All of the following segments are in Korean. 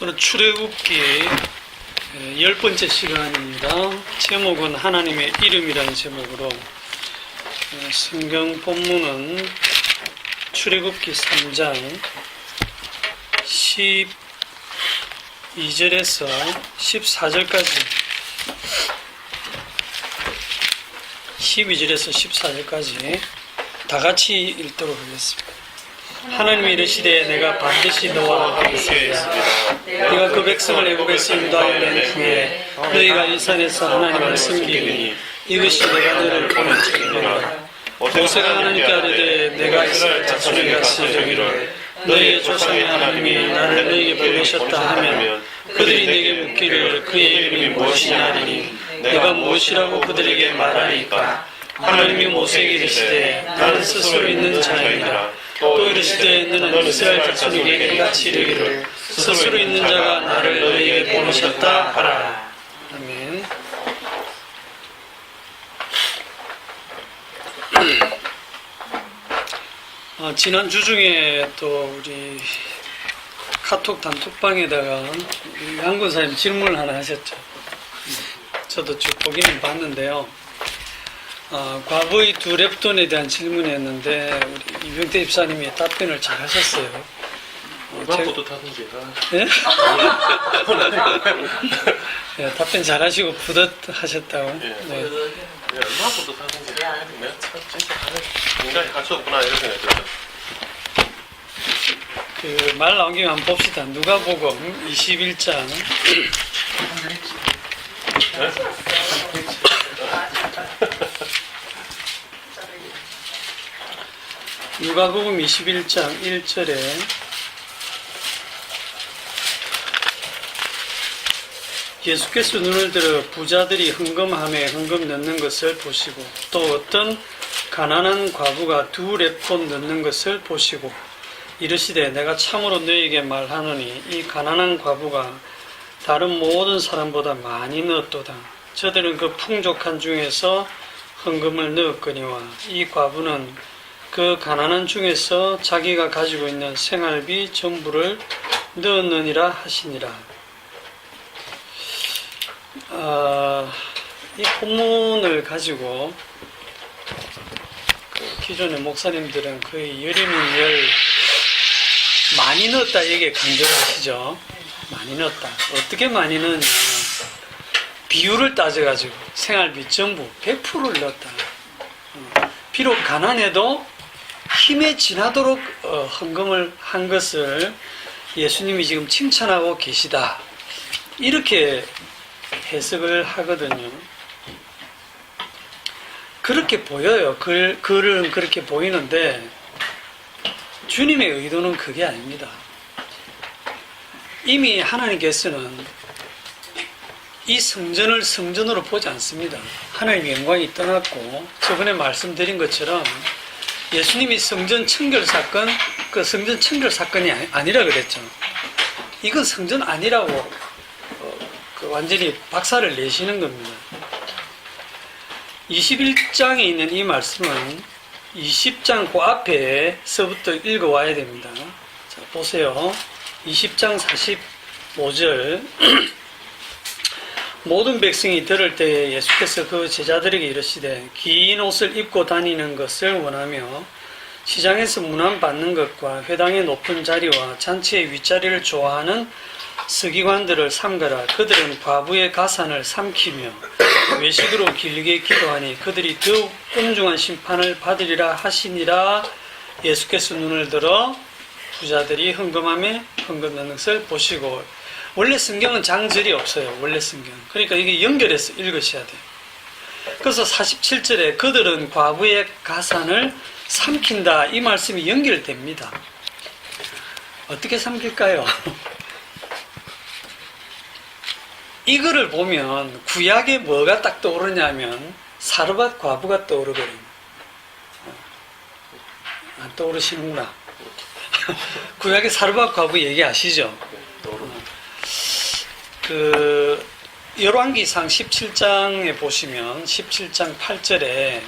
오늘 출애굽기 10번째 시간입니다. 제목은 하나님의 이름이라는 제목으로 성경 본문은 출애굽기 3장 12절에서 14절까지 12절에서 14절까지 다 같이 읽도록 하겠습니다. 하나님이 이르시되 내가 반드시 너와 함께 있으리라. 네가 그 백성을 애굽에서 인도하여 낸 후에 너희가 이 산에서 하나님을 섬기리니 이것이 내가 너희를 보낸 책이니라. 모세가 하나님께 아뢰되 내가 이스라엘 자손에게 하시기를 너희의 조상의 하나님이 나를 너희에게 보내셨다 하면 그들이 내게 묻기를 그의 이름이 무엇이냐 하리니 내가 무엇이라고 그들에게 말하리까. 하나님이 모세에게 이르시되 나는 스스로 있는 자이니라. 또 이르시되 너는 이스라엘 자손에게 이같이 이르기를 스스로 있는 자가 나를 너희에게 보내셨다 하라. 아멘. 지난주 중에 또 우리 카톡 단톡방에다가 우리 양권사님 질문을 하나 하셨죠. 저도 쭉 보기는 봤는데요. 과거의 두 랩돈에 대한 질문이었는데 우리 이병태 입사님이 답변을 잘 하셨어요. 누가 뿌듯하던지. 예? 네, 답변 잘 하시고 뿌듯하셨다고. 예. 네. 얼마나 뿌듯하던지. 내가 참 진짜 인간이 할 수 없구나 이런 생각이 들었어요. 그 말 나온 김에 한번 봅시다. 누가복음 21장. 누가복음 21장 1절에 예수께서 눈을 들어 부자들이 헌금함에 헌금 넣는 것을 보시고 또 어떤 가난한 과부가 두 렙돈 넣는 것을 보시고 이르시되 내가 참으로 너희에게 말하노니 이 가난한 과부가 다른 모든 사람보다 많이 넣었도다. 저들은 그 풍족한 중에서 헌금을 넣었거니와 이 과부는 그 가난한 중에서 자기가 가지고 있는 생활비 전부를 넣었느니라 하시니라. 이 본문을 가지고 기존의 목사님들은 거의 열이면 열 많이 넣었다 얘기 강조를 하시죠. 많이 넣었다. 어떻게 많이 넣었냐. 비율을 따져가지고 생활비 전부 100%를 넣었다. 비록 가난해도 힘에 지나도록 헌금을 한 것을 예수님이 지금 칭찬하고 계시다. 이렇게 해석을 하거든요. 그렇게 보여요. 글은 그렇게 보이는데 주님의 의도는 그게 아닙니다. 이미 하나님께서는 이 성전을 성전으로 보지 않습니다. 하나님의 영광이 떠났고 저번에 말씀드린 것처럼 예수님이 성전 청결 사건, 그 성전 청결 사건이 아니라 그랬죠. 이건 성전 아니라고 완전히 박살을 내시는 겁니다. 21장에 있는 이 말씀은 20장 그 앞에서부터 읽어와야 됩니다. 자, 보세요. 20장 45절 모든 백성이 들을 때에 예수께서 그 제자들에게 이르시되 긴 옷을 입고 다니는 것을 원하며 시장에서 문안받는 것과 회당의 높은 자리와 잔치의 윗자리를 좋아하는 서기관들을 삼가라. 그들은 과부의 가산을 삼키며 외식으로 길게 기도하니 그들이 더욱 엄중한 심판을 받으리라 하시니라. 예수께서 눈을 들어 부자들이 헌금함에 헌금 넣는 것을 보시고. 원래 성경은 장절이 없어요. 원래 성경. 그러니까 이게 연결해서 읽으셔야 돼요. 그래서 47절에 그들은 과부의 가산을 삼킨다. 이 말씀이 연결됩니다. 어떻게 삼킬까요? 이거를 보면 구약에 뭐가 딱 떠오르냐면 사르밧 과부가 떠오르거든요. 안 떠오르시는구나. 구약의 사르밧 과부 얘기하시죠? 그 열왕기상 17장에 보시면 17장 8절에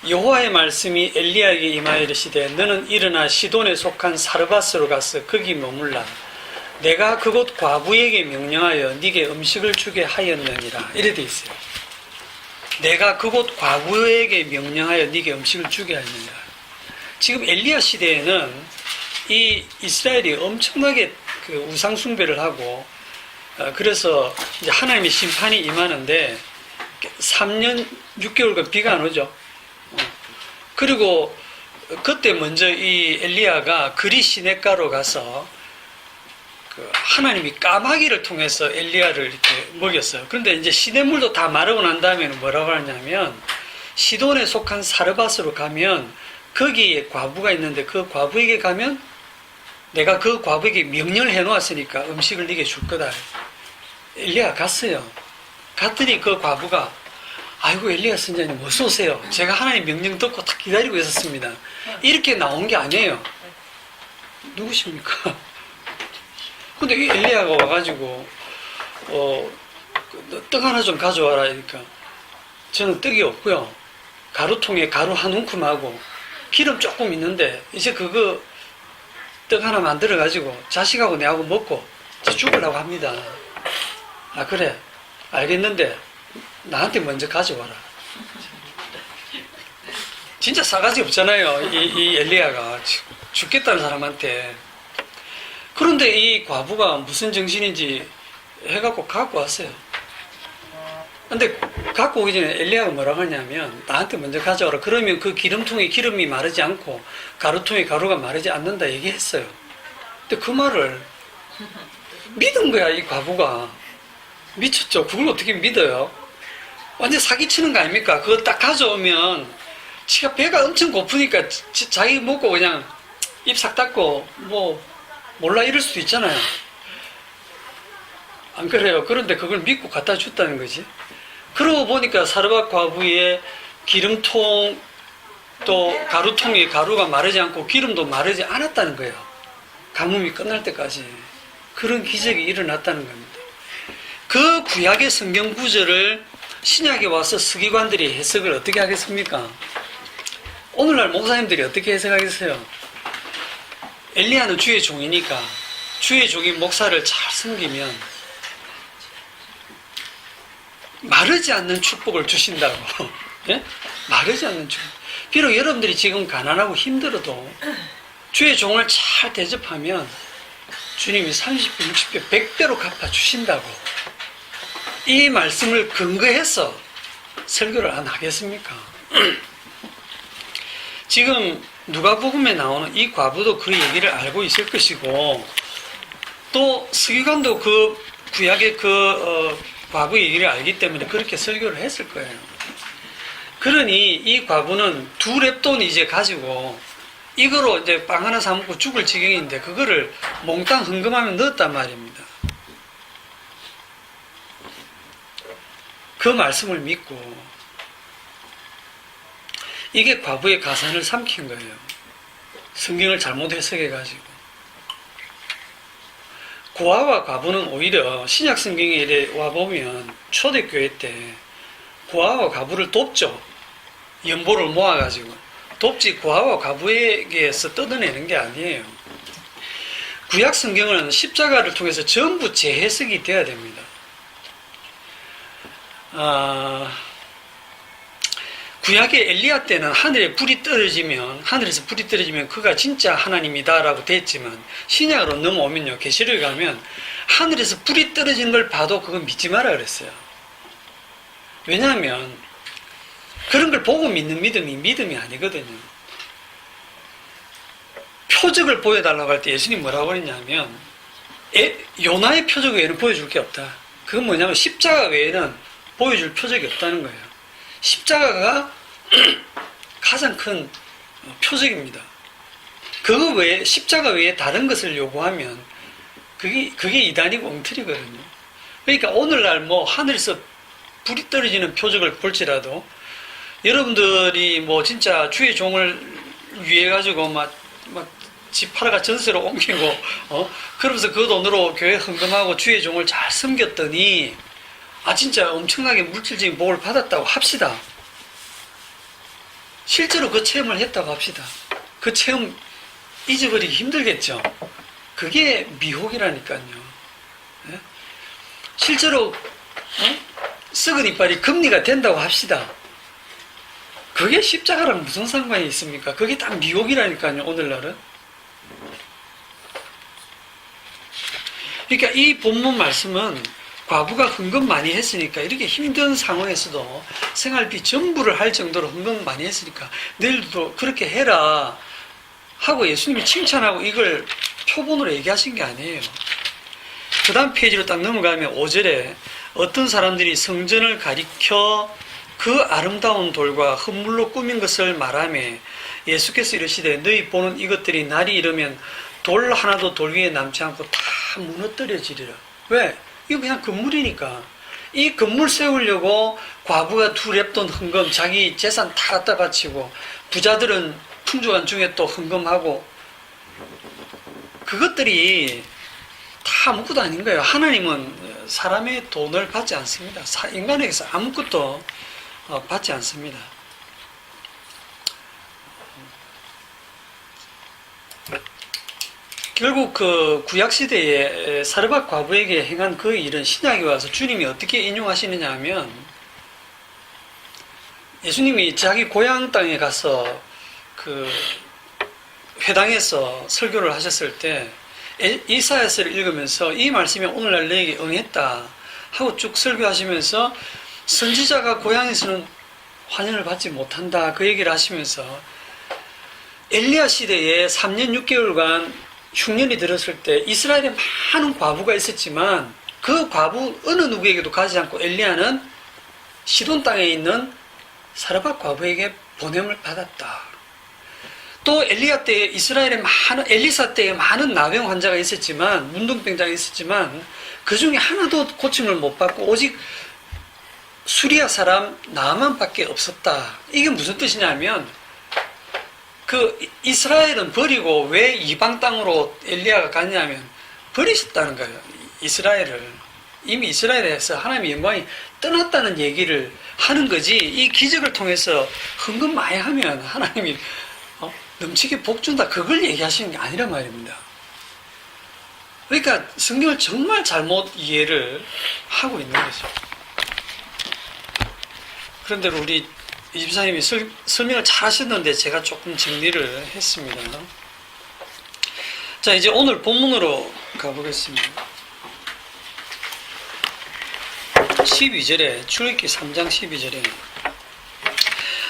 여호와의 말씀이 엘리야에게 임하여 이르시되 너는 일어나 시돈에 속한 사르밧으로 가서 거기 머물라. 내가 그곳 과부에게 명령하여 네게 음식을 주게 하였느니라. 이래 돼 있어요. 내가 그곳 과부에게 명령하여 네게 음식을 주게 하였느니라. 지금 엘리야 시대에는 이 이스라엘이 엄청나게 그 우상 숭배를 하고 그래서 이제 하나님의 심판이 임하는데 3년 6개월간 비가 안 오죠. 그리고 그때 먼저 이 엘리야가 그리 시냇가로 가서 그 하나님이 까마귀를 통해서 엘리야를 이렇게 먹였어요. 그런데 이제 시냇물도 다 마르고 난 다음에는 뭐라고 하냐면 시돈에 속한 사르밧으로 가면 거기에 과부가 있는데 그 과부에게 가면 내가 그 과부에게 명령을 해놓았으니까 음식을 네게 줄 거다. 엘리야가 갔어요. 갔더니 그 과부가 아이고 엘리야 선자님 어서 오세요. 제가 하나님 명령 듣고 딱 기다리고 있었습니다. 이렇게 나온 게 아니에요. 누구십니까? 근데 이 엘리야가 와가지고 떡 하나 좀 가져와라. 그러니까 저는 떡이 없고요. 가루통에 가루 한 움큼하고 기름 조금 있는데 이제 그거 떡 하나 만들어가지고 자식하고 내하고 먹고 이제 죽으려고 합니다. 아 그래 알겠는데 나한테 먼저 가져와라. 진짜 싸가지 없잖아요. 이 엘리야가 죽겠다는 사람한테. 그런데 이 과부가 무슨 정신인지 해갖고 갖고 왔어요. 근데 갖고 오기 전에 엘리야가 뭐라고 하냐면 나한테 먼저 가져와라. 그러면 그 기름통에 기름이 마르지 않고 가루통에 가루가 마르지 않는다 얘기했어요. 근데 그 말을 믿은 거야. 이 과부가 미쳤죠. 그걸 어떻게 믿어요? 완전 사기치는 거 아닙니까? 그거 딱 가져오면 지가 배가 엄청 고프니까 자기 먹고 그냥 입 싹 닫고 뭐 몰라 이럴 수도 있잖아요. 안 그래요? 그런데 그걸 믿고 갖다 줬다는 거지. 그러고 보니까 사르밧 과부의 기름통 또 가루통에 가루가 마르지 않고 기름도 마르지 않았다는 거예요. 가뭄이 끝날 때까지. 그런 기적이 일어났다는 겁니다. 그 구약의 성경 구절을 신약에 와서 서기관들이 해석을 어떻게 하겠습니까? 오늘날 목사님들이 어떻게 해석하겠어요? 엘리야는 주의 종이니까 주의 종인 목사를 잘 섬기면 마르지 않는 축복을 주신다고. 예? 마르지 않는 축복. 비록 여러분들이 지금 가난하고 힘들어도 주의 종을 잘 대접하면 주님이 30배, 60배, 100배로 갚아주신다고. 이 말씀을 근거해서 설교를 안 하겠습니까? 지금 누가복음에 나오는 이 과부도 그 얘기를 알고 있을 것이고 또 서기관도 그 구약의 과부 얘기를 알기 때문에 그렇게 설교를 했을 거예요. 그러니 이 과부는 2렙돈 이제 가지고 이거로 이제 빵 하나 사 먹고 죽을 지경인데 그거를 몽땅 헌금하면 넣었단 말입니다. 그 말씀을 믿고 이게 과부의 가산을 삼킨 거예요. 성경을 잘못 해석해가지고. 고아와 과부는 오히려 신약 성경에 이래 와보면 초대교회 때 고아와 과부를 돕죠. 연보를 모아가지고. 돕지 고아와 과부에게서 뜯어내는 게 아니에요. 구약 성경은 십자가를 통해서 전부 재해석이 돼야 됩니다. 구약의 엘리야 때는 하늘에서 불이 떨어지면 그가 진짜 하나님이다라고 됐지만 신약으로 넘어오면요, 계시록에 가면 하늘에서 불이 떨어지는 걸 봐도 그건 믿지 마라 그랬어요. 왜냐하면 그런 걸 보고 믿는 믿음이 아니거든요. 표적을 보여달라고 할 때 예수님 뭐라고 그랬냐면 요나의 표적 외에는 보여줄 게 없다. 그건 뭐냐면 십자가 외에는 보여줄 표적이 없다는 거예요. 십자가가 가장 큰 표적입니다. 그거 외에 십자가 외에 다른 것을 요구하면 그게 이단이고 엉터리거든요. 그러니까 오늘날 뭐 하늘에서 불이 떨어지는 표적을 볼지라도 여러분들이 뭐 진짜 주의 종을 위해 가지고 막 집 팔아가 전세로 옮기고 그러면서 그 돈으로 교회 헌금하고 주의 종을 잘 섬겼더니 진짜 엄청나게 물질적인 복을 받았다고 합시다. 실제로 그 체험을 했다고 합시다. 그 체험 잊어버리기 힘들겠죠. 그게 미혹이라니까요. 예? 실제로 썩은 이빨이 금리가 된다고 합시다. 그게 십자가랑 무슨 상관이 있습니까? 그게 딱 미혹이라니까요, 오늘날은. 그러니까 이 본문 말씀은 과부가 헌금 많이 했으니까, 이렇게 힘든 상황에서도 생활비 전부를 할 정도로 헌금 많이 했으니까 너희들도 그렇게 해라 하고 예수님이 칭찬하고 이걸 표본으로 얘기하신 게 아니에요. 그 다음 페이지로 딱 넘어가면 5절에 어떤 사람들이 성전을 가리켜 그 아름다운 돌과 흙물로 꾸민 것을 말하며 예수께서 이르시되 너희 보는 이것들이 날이 이르면 돌 하나도 돌 위에 남지 않고 다 무너뜨려지리라. 왜? 이거 그냥 건물이니까. 이 건물 세우려고 과부가 두 랩돈 헌금, 자기 재산 다 갖다 바치고, 부자들은 풍족한 중에 또 헌금하고, 그것들이 다 아무것도 아닌 거예요. 하나님은 사람의 돈을 받지 않습니다. 인간에게서 아무것도 받지 않습니다. 결국 그 구약시대에 사르밧 과부에게 행한 그 일은 신약에 와서 주님이 어떻게 인용하시느냐 하면, 예수님이 자기 고향 땅에 가서 그 회당에서 설교를 하셨을 때 이사야서를 읽으면서 이 말씀이 오늘날 너에게 응했다 하고 쭉 설교하시면서 선지자가 고향에서는 환영을 받지 못한다 그 얘기를 하시면서 엘리야 시대에 3년 6개월간 흉년이 들었을 때 이스라엘에 많은 과부가 있었지만 그 과부 어느 누구에게도 가지 않고 엘리야는 시돈 땅에 있는 사르밧 과부에게 보냄을 받았다. 또 엘리야 때에 이스라엘에 엘리사 때에 많은 나병 환자가 있었지만, 문둥병자가 있었지만 그 중에 하나도 고침을 못 받고 오직 수리아 사람 나아만밖에 없었다. 이게 무슨 뜻이냐면, 그 이스라엘은 버리고 왜 이방 땅으로 엘리야가 갔냐면 버리셨다는 거예요. 이스라엘을. 이미 이스라엘에서 하나님의 영광이 떠났다는 얘기를 하는 거지. 이 기적을 통해서 헌금 많이 하면 하나님이 넘치게 복 준다, 그걸 얘기하시는 게 아니란 말입니다. 그러니까 성경을 정말 잘못 이해를 하고 있는 거죠. 그런데 우리 이 집사님이 설명을 잘 하셨는데 제가 조금 정리를 했습니다. 자, 이제 오늘 본문으로 가보겠습니다. 12절에, 출애굽기 3장 12절에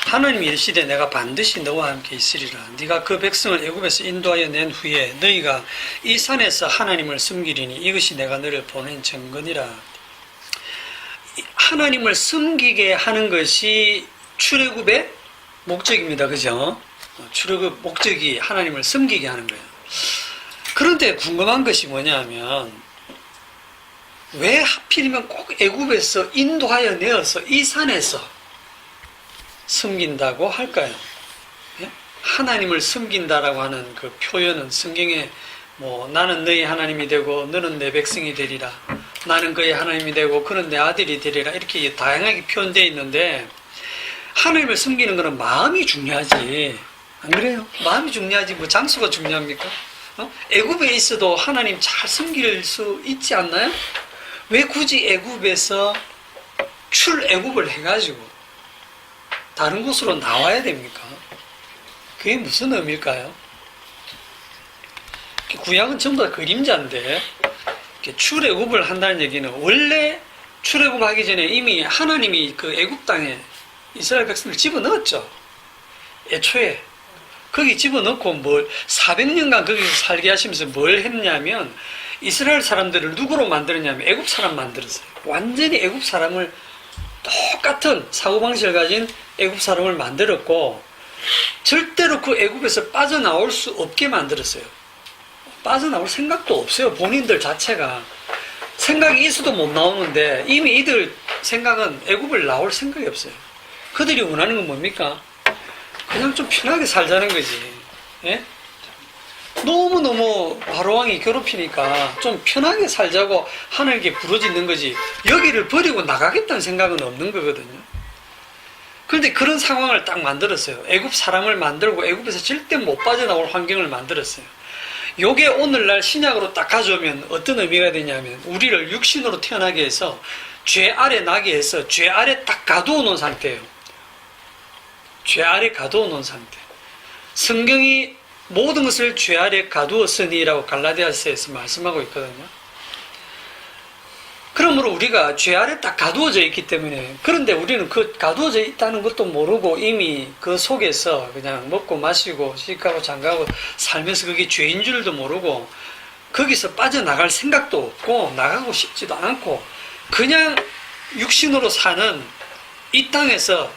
하나님이 이르시되 내가 반드시 너와 함께 있으리라. 네가 그 백성을 애굽에서 인도하여 낸 후에 너희가 이 산에서 하나님을 섬기리니 이것이 내가 너를 보낸 증거니라. 하나님을 섬기게 하는 것이 출애굽의 목적입니다. 그죠? 출애굽 목적이 하나님을 섬기게 하는 거예요. 그런데 궁금한 것이 뭐냐면 왜 하필이면 꼭 애굽에서 인도하여 내어서 이 산에서 섬긴다고 할까요? 예? 하나님을 섬긴다라고 하는 그 표현은 성경에 나는 너희 하나님이 되고 너는 내 백성이 되리라, 나는 그의 하나님이 되고 그는 내 아들이 되리라, 이렇게 다양하게 표현되어 있는데 하나님을 섬기는 것은 마음이 중요하지, 안 그래요? 마음이 중요하지 뭐 장소가 중요합니까? 애굽에 있어도 하나님 잘 섬길 수 있지 않나요? 왜 굳이 애굽에서 출애굽을 해가지고 다른 곳으로 나와야 됩니까? 그게 무슨 의미일까요? 구약은 전부 다 그림자인데 출애굽을 한다는 얘기는 원래 출애굽하기 전에 이미 하나님이 그 애굽 땅에 이스라엘 백성을 집어넣었죠. 애초에 거기 집어넣고 400년간 거기서 살게 하시면서 뭘 했냐면 이스라엘 사람들을 누구로 만들었냐면 애굽 사람 만들었어요. 완전히 애굽 사람을 똑같은 사고방식을 가진 애굽 사람을 만들었고 절대로 그 애굽에서 빠져나올 수 없게 만들었어요. 빠져나올 생각도 없어요. 본인들 자체가 생각이 있어도 못 나오는데 이미 이들 생각은 애굽을 나올 생각이 없어요. 그들이 원하는 건 뭡니까? 그냥 좀 편하게 살자는 거지. 예? 너무너무 바로왕이 괴롭히니까 좀 편하게 살자고 하나님께 부르짖는 거지 여기를 버리고 나가겠다는 생각은 없는 거거든요. 그런데 그런 상황을 딱 만들었어요. 애굽 사람을 만들고 애굽에서 절대 못 빠져나올 환경을 만들었어요. 요게 오늘날 신약으로 딱 가져오면 어떤 의미가 되냐면 우리를 육신으로 태어나게 해서 죄 아래 나게 해서 죄 아래 딱 가두어 놓은 상태예요. 죄 아래 가두어 놓은 상태. 성경이 모든 것을 죄 아래 가두었으니라고 갈라디아서에서 말씀하고 있거든요. 그러므로 우리가 죄 아래 딱 가두어져 있기 때문에, 그런데 우리는 그 가두어져 있다는 것도 모르고 이미 그 속에서 그냥 먹고 마시고 시집가고 장가고 살면서 그게 죄인 줄도 모르고 거기서 빠져나갈 생각도 없고 나가고 싶지도 않고 그냥 육신으로 사는 이 땅에서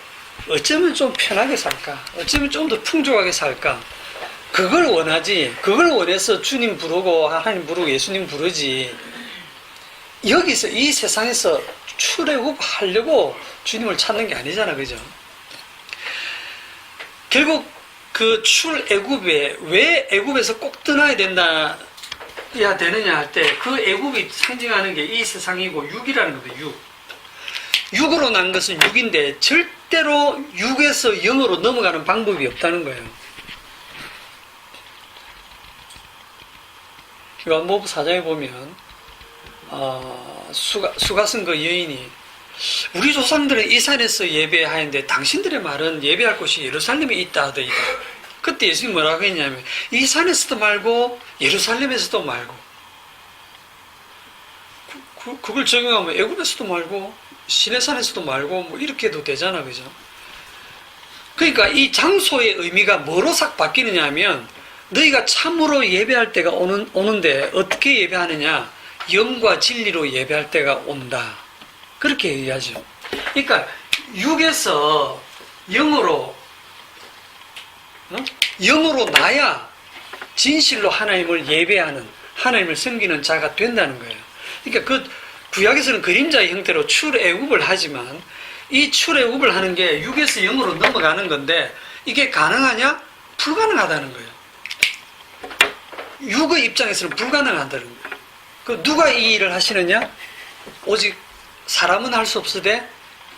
어쩌면 좀 편하게 살까, 어쩌면 좀 더 풍족하게 살까, 그걸 원하지. 그걸 원해서 주님 부르고 하나님 부르고 예수님 부르지, 여기서 이 세상에서 출애굽하려고 주님을 찾는 게 아니잖아, 그죠? 결국 그 출애굽에 왜 애굽에서 꼭 떠나야 되느냐 할 때 그 애굽이 상징하는 게 이 세상이고 육이라는 거예요. 육. 육으로 난 것은 육인데 절대로 육에서 영으로 넘어가는 방법이 없다는 거예요. 요한복음 4장에 보면 수가성 그 여인이 우리 조상들은 이 산에서 예배하는데 당신들의 말은 예배할 곳이 예루살렘에 있다 하더이다. 그때 예수님이 뭐라고 했냐면 이 산에서도 말고 예루살렘에서도 말고, 그걸 적용하면 애굽에서도 말고 시내산에서도 말고 뭐 이렇게 해도 되잖아, 그죠? 그러니까 이 장소의 의미가 뭐로 싹 바뀌느냐 하면 너희가 참으로 예배할 때가 오는데 어떻게 예배하느냐? 영과 진리로 예배할 때가 온다. 그렇게 얘기하죠. 그러니까 육에서 영으로 나야 진실로 하나님을 예배하는, 하나님을 섬기는 자가 된다는 거예요. 그러니까 그 구약에서는 그림자의 형태로 출애굽을 하지만 이 출애굽을 하는 게 육에서 영으로 넘어가는 건데 이게 가능하냐? 불가능하다는 거예요. 육의 입장에서는 불가능하다는 거예요. 그 누가 이 일을 하시느냐? 오직 사람은 할 수 없으되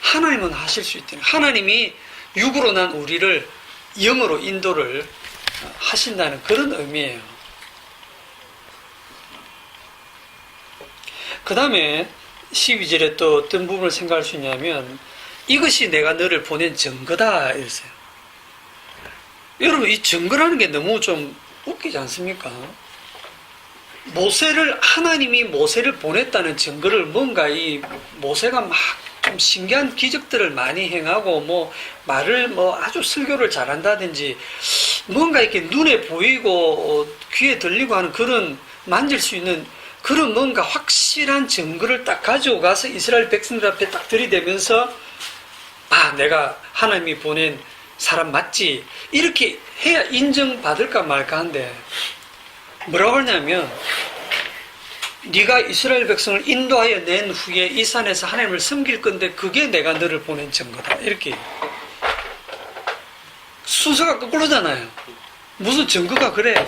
하나님은 하실 수 있다. 하나님이 육으로 난 우리를 영으로 인도를 하신다는 그런 의미예요. 그 다음에 12절에 또 어떤 부분을 생각할 수 있냐면 이것이 내가 너를 보낸 증거다 이랬어요. 여러분, 이 증거라는 게 너무 좀 웃기지 않습니까? 하나님이 모세를 보냈다는 증거를 뭔가 이 모세가 막 좀 신기한 기적들을 많이 행하고 뭐 말을 뭐 아주 설교를 잘한다든지 뭔가 이렇게 눈에 보이고 귀에 들리고 하는 그런 만질 수 있는 그런 뭔가 확실한 증거를 딱 가지고 가서 이스라엘 백성들 앞에 딱 들이대면서 내가 하나님이 보낸 사람 맞지? 이렇게 해야 인정받을까 말까 한데 뭐라고 하냐면 네가 이스라엘 백성을 인도하여 낸 후에 이 산에서 하나님을 섬길 건데 그게 내가 너를 보낸 증거다. 이렇게 순서가 거꾸로잖아요. 무슨 증거가 그래?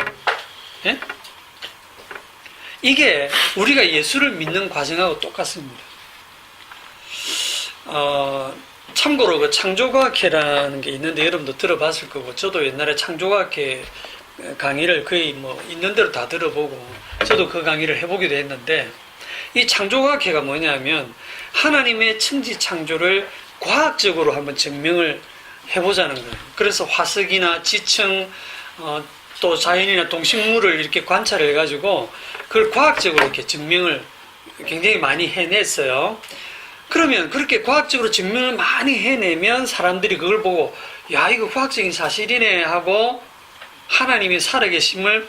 예? 이게 우리가 예수를 믿는 과정하고 똑같습니다. 참고로 그 창조과학회라는 게 있는데 여러분도 들어봤을 거고 저도 옛날에 창조과학회 강의를 거의 뭐 있는 대로 다 들어보고 저도 그 강의를 해보기도 했는데 이 창조과학회가 뭐냐면 하나님의 천지 창조를 과학적으로 한번 증명을 해보자는 거예요. 그래서 화석이나 지층 또 자연이나 동식물을 이렇게 관찰을 해가지고 그걸 과학적으로 이렇게 증명을 굉장히 많이 해냈어요. 그러면 그렇게 과학적으로 증명을 많이 해내면 사람들이 그걸 보고 야 이거 과학적인 사실이네 하고 하나님이 살아계심을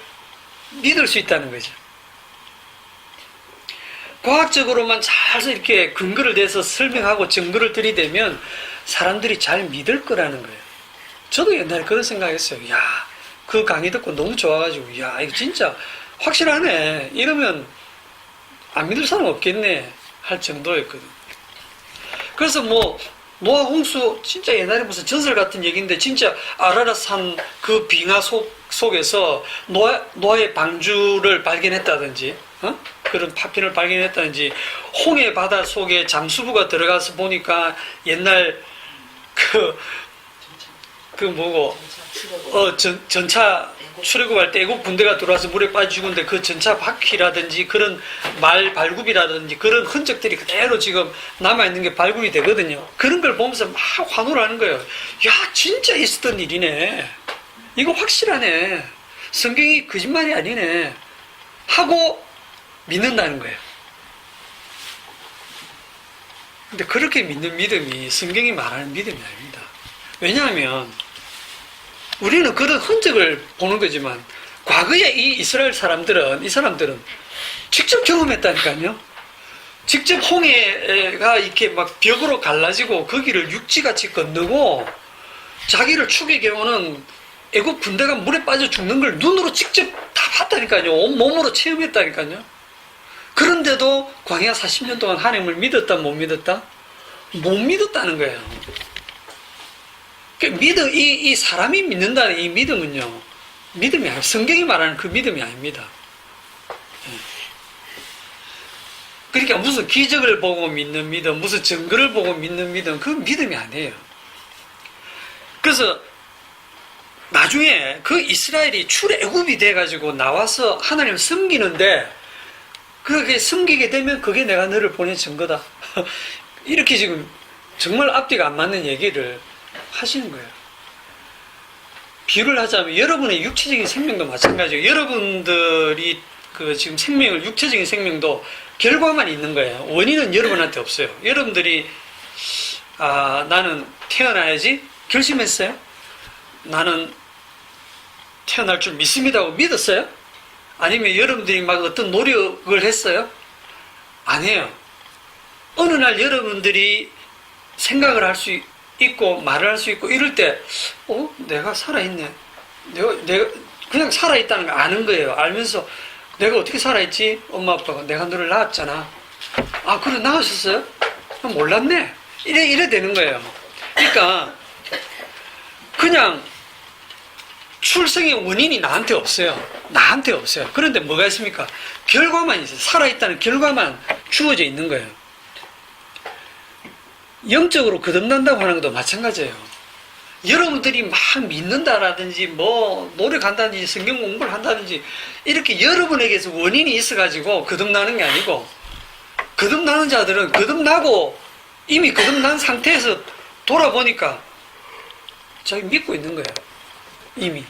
믿을 수 있다는 거죠. 과학적으로만 잘 이렇게 근거를 대서 설명하고 증거를 들이대면 사람들이 잘 믿을 거라는 거예요. 저도 옛날에 그런 생각했어요. 야, 그 강의 듣고 너무 좋아가지고 야 이거 진짜 확실하네. 이러면 안 믿을 사람 없겠네 할 정도였거든. 그래서 뭐 노아 홍수 진짜 옛날에 무슨 전설 같은 얘기인데 진짜 아라랏산 그 빙하 속에서 노아의 방주를 발견했다든지 그런 파편을 발견했다든지 홍해 바다 속에 잠수부가 들어가서 보니까 옛날 전차 출애굽할 때 애국 군대가 들어와서 물에 빠져 죽은데 그 전차 바퀴라든지 그런 말 발굽이라든지 그런 흔적들이 그대로 지금 남아있는 게 발굴이 되거든요. 그런 걸 보면서 막 환호를 하는 거예요. 야, 진짜 있었던 일이네. 이거 확실하네. 성경이 거짓말이 아니네. 하고 믿는다는 거예요. 근데 그렇게 믿는 믿음이 성경이 말하는 믿음이 아닙니다. 왜냐하면 우리는 그런 흔적을 보는 거지만 과거에 이 사람들은 직접 경험했다니까요. 직접 홍해가 이렇게 막 벽으로 갈라지고 거기를 육지같이 건너고 자기를 추격해오는 애국 군대가 물에 빠져 죽는 걸 눈으로 직접 다 봤다니까요. 온몸으로 체험했다니까요. 그런데도 광야 40년 동안 하나님을 믿었다 못 믿었다? 못 믿었다는 거예요. 이 사람이 믿는다는 이 믿음은요, 믿음이 아니에요. 성경이 말하는 그 믿음이 아닙니다. 그러니까 무슨 기적을 보고 믿는 믿음, 무슨 증거를 보고 믿는 믿음, 그 믿음이 아니에요. 그래서 나중에 그 이스라엘이 출애굽이 돼가지고 나와서 하나님을 섬기는데, 그렇게 섬기게 되면 그게 내가 너를 보낸 증거다. 이렇게 지금 정말 앞뒤가 안 맞는 얘기를 하시는 거예요. 비유를 하자면 여러분의 육체적인 생명도 마찬가지예요. 여러분들이 그 지금 생명을, 육체적인 생명도 결과만 있는 거예요. 원인은 여러분한테 없어요. 여러분들이 나는 태어나야지 결심했어요? 나는 태어날 줄 믿습니다고 믿었어요? 아니면 여러분들이 막 어떤 노력을 했어요? 아니에요. 어느 날 여러분들이 생각을 할 수 있고 말을 할 수 있고 이럴 때 내가 살아있네. 내가 그냥 살아있다는 거 아는 거예요. 알면서 내가 어떻게 살아있지? 엄마 아빠가 내가 너를 낳았잖아. 그래 낳으셨어요? 몰랐네. 이래 되는 거예요. 그러니까 그냥 출생의 원인이 나한테 없어요. 나한테 없어요. 그런데 뭐가 있습니까? 결과만 있어요. 살아있다는 결과만 주어져 있는 거예요. 영적으로 거듭난다고 하는 것도 마찬가지예요. 여러분들이 막 믿는다라든지 뭐 노력한다든지 성경 공부를 한다든지 이렇게 여러분에게서 원인이 있어가지고 거듭나는 게 아니고, 거듭나는 자들은 거듭나고 이미 거듭난 상태에서 돌아보니까 자기 믿고 있는 거예요. 이미.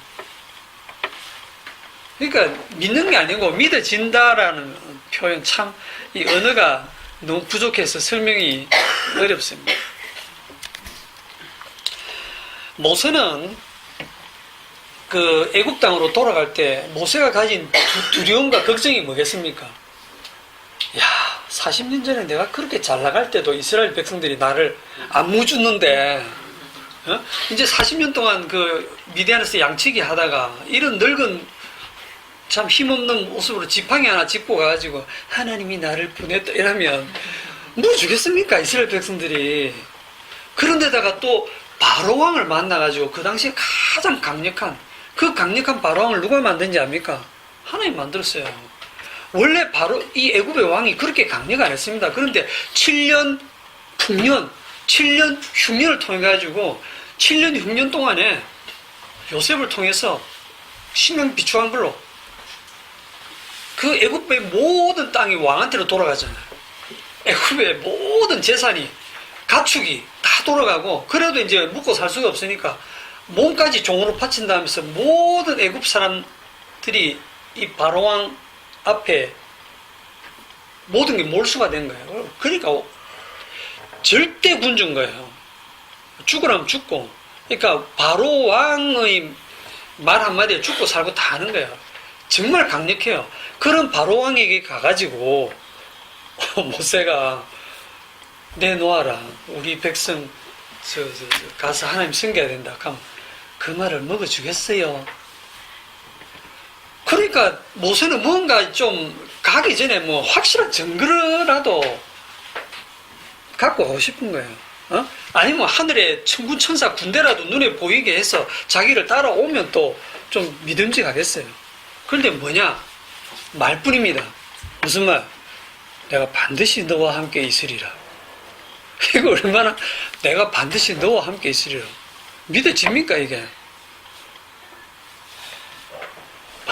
그러니까 믿는 게 아니고 믿어진다라는 표현, 참 이 언어가 너무 부족해서 설명이 어렵습니다. 모세는 그 애국 땅으로 돌아갈 때 모세가 가진 두려움과 걱정이 뭐겠습니까? 야, 40년 전에 내가 그렇게 잘 나갈 때도 이스라엘 백성들이 나를 안 묻었는데 이제 40년 동안 그 미디안에서 양치기 하다가 이런 늙은 참 힘없는 모습으로 지팡이 하나 짚고 가가지고 하나님이 나를 보냈다 이러면 뭐 주겠습니까? 이스라엘 백성들이. 그런데다가 또 바로왕을 만나가지고 그 당시에 가장 강력한 그 강력한 바로왕을 누가 만든지 압니까? 하나님 만들었어요. 원래 바로 이 애굽의 왕이 그렇게 강력 안 했습니다. 그런데 7년 풍년, 7년 흉년을 통해 가지고 7년 흉년 동안에 요셉을 통해서 신명 비추한 걸로 그 애굽의 모든 땅이 왕한테로 돌아가잖아요. 애굽의 모든 재산이, 가축이 다 돌아가고, 그래도 이제 묵고 살 수가 없으니까 몸까지 종으로 바친다면서 모든 애굽 사람들이 이 바로왕 앞에 모든 게 몰수가 된 거예요. 그러니까 절대 군주인 거예요. 죽으라면 죽고. 그러니까 바로왕의 말 한마디에 죽고 살고 다 하는 거예요. 정말 강력해요. 그런 바로왕에게 가가지고 모세가 내놓아라. 우리 백성 가서 하나님 섬겨야 된다. 그럼 그 말을 먹어주겠어요. 그러니까 모세는 뭔가 좀 가기 전에 뭐 확실한 증거라도 갖고 가고 싶은 거예요. 아니면 하늘에 천군 천사 군대라도 눈에 보이게 해서 자기를 따라오면 또 좀 믿음직하겠어요. 그런데 뭐냐? 말뿐입니다. 무슨 말? 내가 반드시 너와 함께 있으리라. 이거 얼마나 내가 반드시 너와 함께 있으리라. 믿어집니까 이게?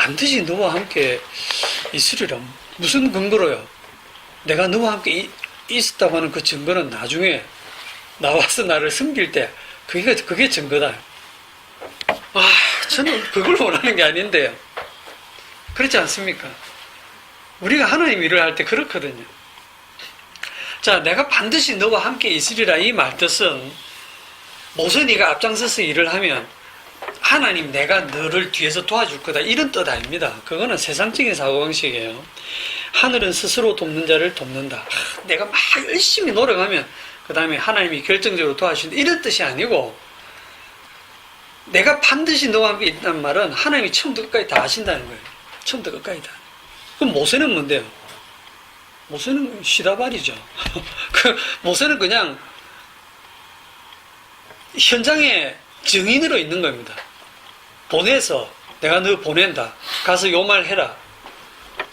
반드시 너와 함께 있으리라. 무슨 근거로요? 내가 너와 함께 있었다고 하는 그 증거는 나중에 나와서 나를 섬길 때 그게 증거다. 저는 그걸 원하는 게 아닌데요. 그렇지 않습니까? 우리가 하나님 일을 할 때 그렇거든요. 자, 내가 반드시 너와 함께 있으리라 이 말 뜻은 모세 네가 앞장서서 일을 하면 하나님 내가 너를 뒤에서 도와줄 거다 이런 뜻 아닙니다. 그거는 세상적인 사고방식이에요. 하늘은 스스로 돕는 자를 돕는다. 내가 막 열심히 노력하면 그 다음에 하나님이 결정적으로 도와주신다 이런 뜻이 아니고, 내가 반드시 너와 함께 있다는 말은 하나님이 처음부터 끝까지 다 하신다는 거예요. 처음부터 끝까지 다. 그럼 모세는 뭔데요? 모세는 시다발이죠. 모세는 그냥 현장에 증인으로 있는 겁니다. 보내서 내가 너 보낸다. 가서 요 말 해라.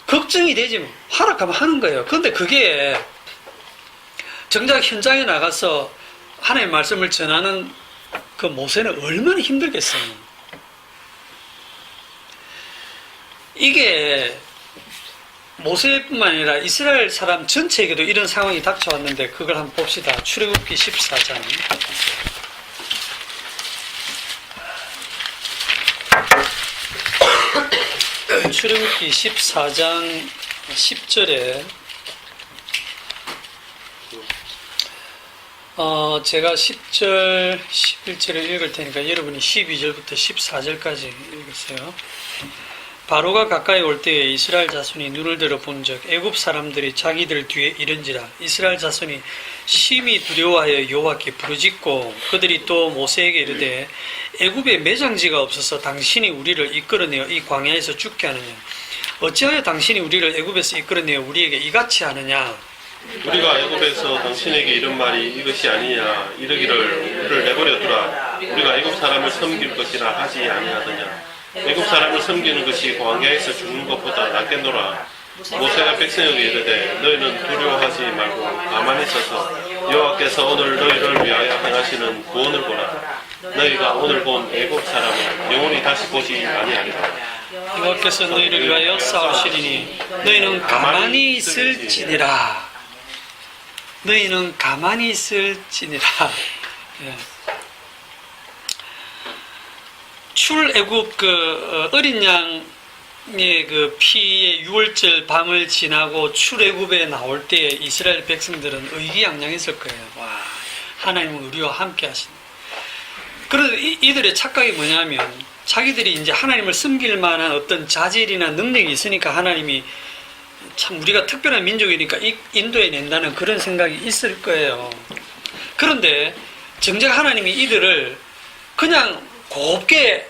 걱정이 되지 뭐. 하락하면 하는 거예요. 그런데 그게 정작 현장에 나가서 하나님의 말씀을 전하는 그 모세는 얼마나 힘들겠어요. 이게 모세뿐만 아니라 이스라엘 사람 전체에게도 이런 상황이 닥쳐왔는데 그걸 한번 봅시다. 출애굽기 14장. 출애굽기 14장 10절에 제가 10절, 11절을 읽을 테니까 여러분이 12절부터 14절까지 읽으세요. 바로가 가까이 올 때에 이스라엘 자손이 눈을 들어 본즉 애굽 사람들이 자기들 뒤에 이른지라. 이스라엘 자손이 심히 두려워하여 여호와께 부르짖고 그들이 또 모세에게 이르되 애굽에 매장지가 없어서 당신이 우리를 이끌어내어 이 광야에서 죽게 하느냐. 어찌하여 당신이 우리를 애굽에서 이끌어내어 우리에게 이같이 하느냐. 우리가 애굽에서 당신에게 이런 말이 이것이 아니냐. 이르기를 우리를 내버려 두라. 우리가 애굽 사람을 섬길 것이라 하지 아니하더냐. 애굽 사람을 섬기는 것이 광야에서 죽는 것보다 낫겠노라. 모세가 백성에게 이르되 너희는 두려워하지 말고 가만히 서서 여호와께서 오늘 너희를 위하여 행하시는 구원을 보라. 너희가 오늘 본 애굽 사람을 영원히 다시 보지 아니하리라. 여호와께서 너희를 위하여 싸우시리니 너희는 가만히 있을지니라. 너희는 가만히 있을지니라. 예. 출애굽 어린 양의 그 피의 유월절 밤을 지나고 출애굽에 나올 때에 이스라엘 백성들은 의기양양했을 거예요. 와, 하나님은 우리와 함께 하신다. 그런데 이들의 착각이 뭐냐면 자기들이 이제 하나님을 섬길 만한 어떤 자질이나 능력이 있으니까 하나님이 참 우리가 특별한 민족이니까 인도해 낸다는 그런 생각이 있을 거예요. 그런데 정작 하나님이 이들을 그냥 곱게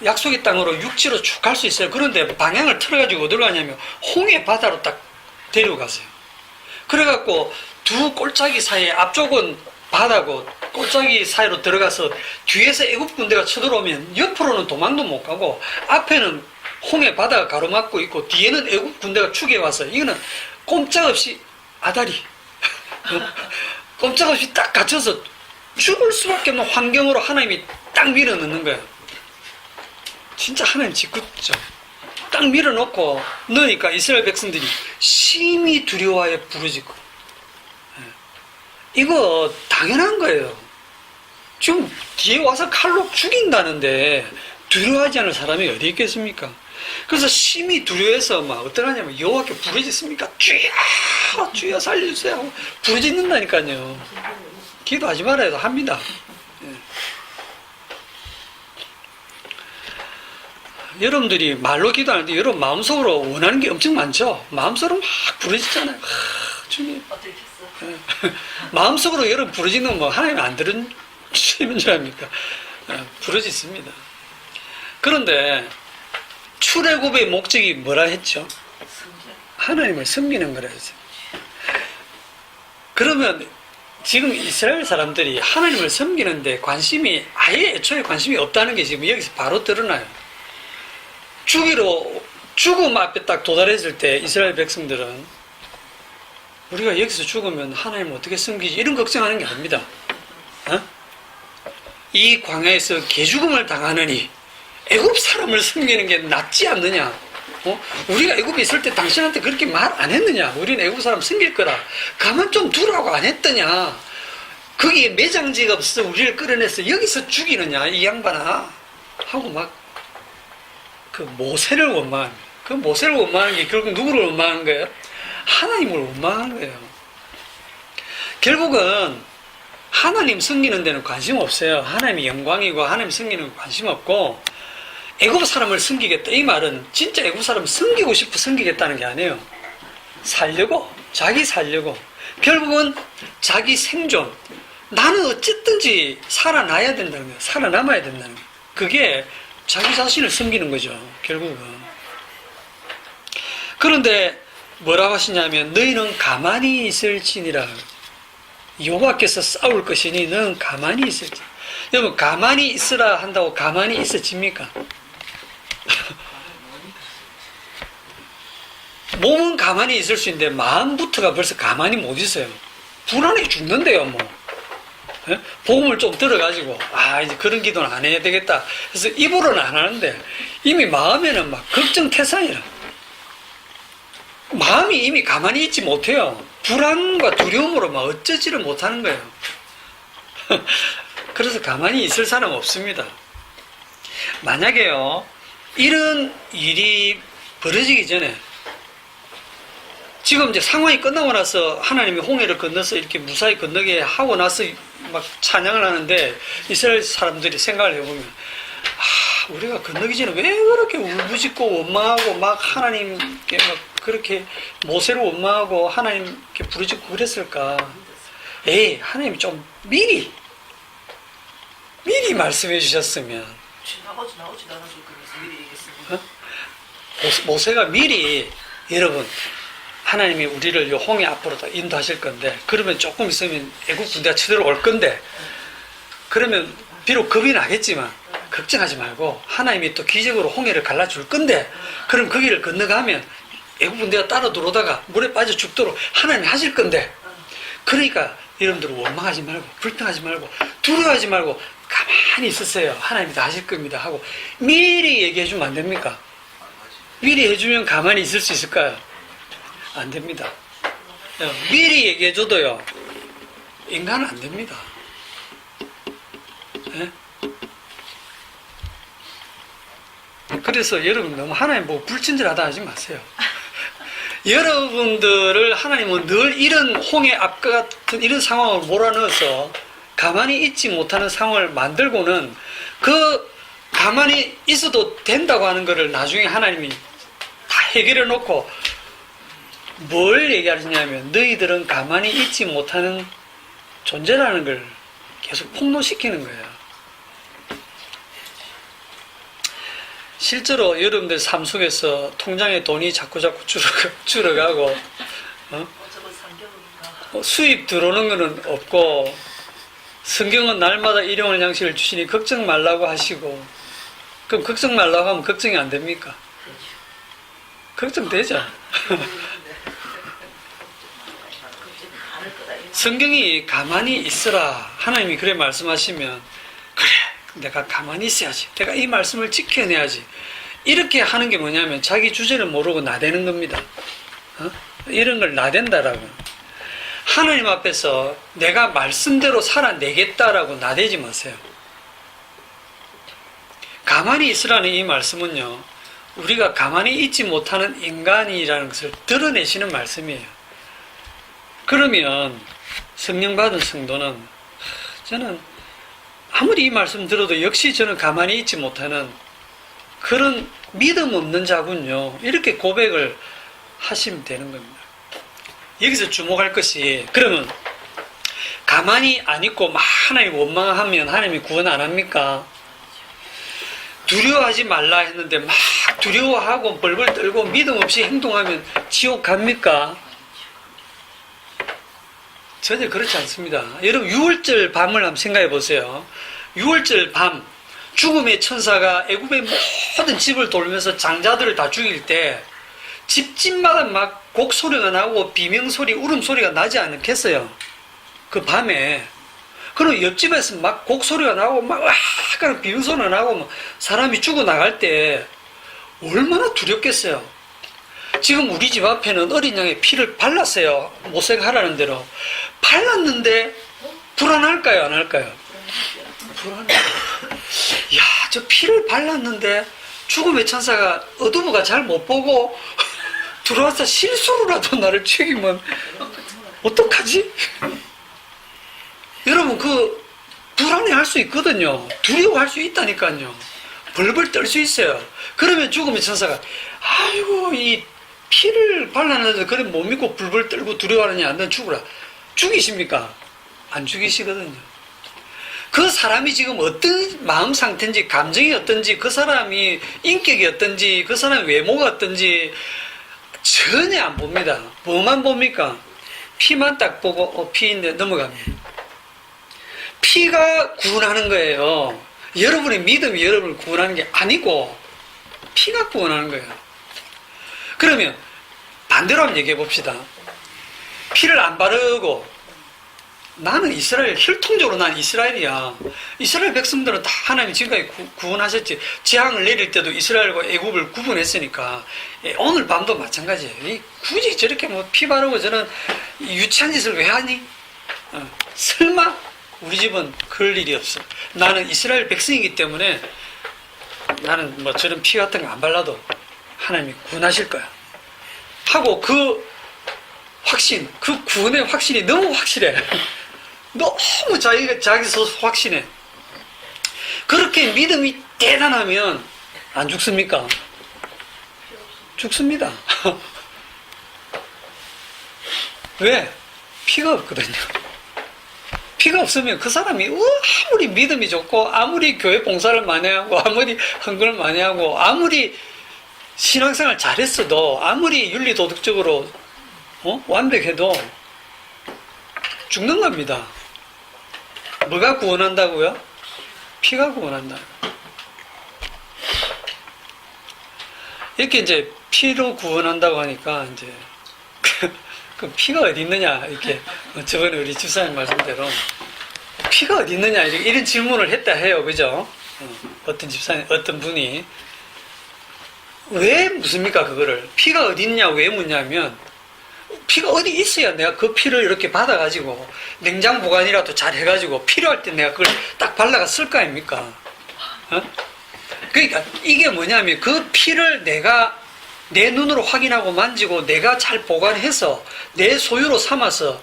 약속의 땅으로 육지로 쭉 갈 수 있어요. 그런데 방향을 틀어가지고 어디로 가냐면 홍해 바다로 딱 데려가세요. 그래갖고 두 골짜기 사이에 앞쪽은 바다고 골짜기 사이로 들어가서 뒤에서 애굽 군대가 쳐들어오면 옆으로는 도망도 못 가고 앞에는 홍해 바다가 가로막고 있고 뒤에는 애굽 군대가 축에 와서 이거는 꼼짝없이 아다리 꼼짝없이 딱 갇혀서 죽을 수밖에 없는 환경으로 하나님이 딱 밀어넣는 거예요. 진짜 하나님 짓궂죠. 딱 밀어넣고 넣으니까 이스라엘 백성들이 심히 두려워하여 부르짖고. 이거 당연한 거예요. 지금 뒤에 와서 칼로 죽인다는데 두려워하지 않을 사람이 어디 있겠습니까? 그래서 심히 두려워해서 막 어떡하냐면 여호와께 부르짖습니까? 주여 주여 살려주세요 하고 부르짖는다니까요. 기도하지 말아야 합니다. 여러분들이 말로 기도하는데 여러분 마음속으로 원하는 게 엄청 많죠? 마음속으로 막 부르짖잖아요. 주님. 마음속으로 여러분 부르짖는 뭐 하나님 안 들은 주님인 줄 압니까? 부르짖습니다. 그런데 출애굽의 목적이 뭐라 했죠? 하나님을 섬기는 거라 했어요. 그러면 지금 이스라엘 사람들이 하나님을 섬기는데 관심이 아예 애초에 관심이 없다는 게 지금 여기서 바로 드러나요. 죽음 앞에 딱 도달했을 때 이스라엘 백성들은 우리가 여기서 죽으면 하나님을 어떻게 섬기지? 이런 걱정하는 게 아닙니다. 이 광야에서 개죽음을 당하느니 애굽 사람을 섬기는 게 낫지 않느냐? 우리가 애굽에 있을 때 당신한테 그렇게 말 안 했느냐? 우리는 애굽 사람 섬길 거라. 가만 좀 두라고 안 했더냐? 거기에 매장지가 없어 우리를 끌어내서 여기서 죽이느냐? 이 양반아. 하고 막 그 모세를 원망합니다. 그 모세를 원망하는 게 결국 누구를 원망하는 거예요? 하나님을 원망하는 거예요. 결국은 하나님 섬기는 데는 관심 없어요. 하나님이 영광이고 하나님 섬기는 데 관심 없고 애굽 사람을 섬기겠다. 이 말은 진짜 애굽 사람을 섬기고 싶어 섬기겠다는 게 아니에요. 살려고, 자기 살려고. 결국은 자기 생존. 나는 어쨌든지 살아나야 된다는 거예요. 살아남아야 된다는 거예요. 그게 자기 자신을 섬기는 거죠. 결국은. 그런데 뭐라고 하시냐면 너희는 가만히 있을지니라. 여호와께서 싸울 것이니 너는 가만히 있을지. 여러분 가만히 있으라 한다고 가만히 있어집니까? 몸은 가만히 있을 수 있는데 마음부터가 벌써 가만히 못 있어요. 불안해 죽는데요 뭐. 예? 복음을 좀 들어가지고 이제 그런 기도는 안 해야 되겠다. 그래서 입으로는 안 하는데 이미 마음에는 막 걱정태산이라. 마음이 이미 가만히 있지 못해요. 불안과 두려움으로 막 어쩌지를 못하는 거예요. 그래서 가만히 있을 사람 없습니다. 만약에요 이런 일이 벌어지기 전에 지금 이제 상황이 끝나고 나서 하나님이 홍해를 건너서 이렇게 무사히 건너게 하고 나서 막 찬양을 하는데 이스라엘 사람들이 생각을 해보면 우리가 건너기 전에 왜 그렇게 울부짖고 원망하고 막 하나님께 막 그렇게 모세를 원망하고 하나님께 부르짖고 그랬을까? 하나님이 좀 미리 말씀해 주셨으면 모세가 미리 여러분 하나님이 우리를 이 홍해 앞으로 다 인도하실 건데 그러면 조금 있으면 애국 군대가 쳐들어올 건데 그러면 비록 겁이 나겠지만 걱정하지 말고 하나님이 또 기적으로 홍해를 갈라줄 건데 그럼 그 길을 건너가면 애국 군대가 따라 들어오다가 물에 빠져 죽도록 하나님이 하실 건데 그러니까 여러분들은 원망하지 말고 불평하지 말고 두려워하지 말고 가만히 있으세요. 하나님이 다 하실 겁니다 하고 미리 얘기해 주면 안 됩니까? 미리 해주면 가만히 있을 수 있을까요? 안 됩니다. 미리 얘기해 줘도요 인간은 안 됩니다. 네? 그래서 여러분 너무 하나님 보고 불친절하다 하지 마세요. 여러분들을 하나님은 늘 이런 홍해 앞과 같은 이런 상황을 몰아넣어서 가만히 있지 못하는 상황을 만들고는 그 가만히 있어도 된다고 하는 것을 나중에 하나님이 다 해결해 놓고 뭘 얘기하시냐면 너희들은 가만히 있지 못하는 존재라는 걸 계속 폭로시키는 거예요. 실제로 여러분들 삶 속에서 통장에 돈이 자꾸 줄어가고 수입 들어오는 거는 없고 성경은 날마다 일용할 양식을 주시니 걱정 말라고 하시고 그럼 걱정 말라고 하면 걱정이 안 됩니까? 걱정되죠. 성경이 가만히 있으라 하나님이 그래 말씀하시면 그래 내가 가만히 있어야지 내가 이 말씀을 지켜내야지 이렇게 하는 게 뭐냐면 자기 주제를 모르고 나대는 겁니다. 이런 걸 나댄다라고. 하나님 앞에서 내가 말씀대로 살아내겠다라고 나대지 마세요. 가만히 있으라는 이 말씀은요 우리가 가만히 있지 못하는 인간이라는 것을 드러내시는 말씀이에요. 그러면 성령 받은 성도는 저는 아무리 이 말씀 들어도 역시 저는 가만히 있지 못하는 그런 믿음 없는 자군요 이렇게 고백을 하시면 되는 겁니다. 여기서 주목할 것이 그러면 가만히 안 있고 막 하나님 원망하면 하나님이 구원 안 합니까? 두려워하지 말라 했는데 막 두려워하고 벌벌 떨고 믿음 없이 행동하면 지옥 갑니까? 전혀 그렇지 않습니다. 여러분 6월절 밤을 한번 생각해 보세요. 6월절 밤 죽음의 천사가 애굽의 모든 집을 돌면서 장자들을 다 죽일 때 집집마다 막 곡소리가 나고 비명소리 울음소리가 나지 않겠어요? 그 밤에 그럼 옆집에서 막 곡소리가 나고 막 와 하는 비명소리가 나고 막 사람이 죽어나갈 때 얼마나 두렵겠어요. 지금 우리 집 앞에는 어린 양의 피를 발랐어요. 모색하라는 대로. 발랐는데 불안할까요? 안 할까요? 불안해. 야, 저 피를 발랐는데 죽음의 천사가 어두부가 잘 못 보고 들어와서 실수로라도 나를 죽이면 어떡하지? 여러분, 그 불안해할 수 있거든요. 두려워할 수 있다니까요. 벌벌 떨 수 있어요. 그러면 죽음의 천사가 아이고 이 피를 발랐는데 그래 못 믿고 불벌 떨고 두려워하느냐, 안 죽으라. 죽이십니까? 안 죽이시거든요. 그 사람이 지금 어떤 마음 상태인지, 감정이 어떤지, 그 사람이 인격이 어떤지, 그 사람의 외모가 어떤지 전혀 안 봅니다. 뭐만 봅니까? 피만 딱 보고 피인데 넘어갑니다. 피가 구원하는 거예요. 여러분의 믿음이 여러분을 구원하는 게 아니고 피가 구원하는 거예요. 그러면 반대로 한번 얘기해 봅시다. 피를 안 바르고 나는 이스라엘, 혈통적으로 난 이스라엘이야. 이스라엘 백성들은 다 하나님이 지금까지 구원하셨지. 재앙을 내릴 때도 이스라엘과 애굽을 구분했으니까. 오늘 밤도 마찬가지예요. 굳이 저렇게 뭐 피 바르고 저는 유치한 짓을 왜 하니? 설마 우리 집은 그럴 일이 없어. 나는 이스라엘 백성이기 때문에 나는 뭐 저런 피 같은 거 안 발라도 하나님이 구원하실 거야. 하고 그 확신, 그 구원의 확신이 너무 확실해. 너무 자기 스스로 확신해. 그렇게 믿음이 대단하면 안 죽습니까? 죽습니다. 왜? 피가 없거든요. 피가 없으면 그 사람이 아무리 믿음이 좋고 아무리 교회 봉사를 많이 하고 아무리 헌금을 많이 하고 아무리 신앙생활 잘했어도 아무리 윤리도덕적으로 완벽해도 죽는 겁니다. 뭐가 구원한다고요? 피가 구원한다. 이렇게 이제 피로 구원한다고 하니까 이제 그 피가 어디 있느냐 이렇게 저번에 우리 집사님 말씀대로 피가 어디 있느냐 이런 질문을 했다 해요, 그죠? 어떤 집사님, 어떤 분이 왜 묻습니까 그거를? 피가 어디 있냐 왜 묻냐면 피가 어디 있어야 내가 그 피를 이렇게 받아가지고 냉장 보관이라도 잘 해가지고 필요할 때 내가 그걸 딱 발라가 쓸 거 아닙니까? 그러니까 이게 뭐냐면 그 피를 내가 내 눈으로 확인하고 만지고 내가 잘 보관해서 내 소유로 삼아서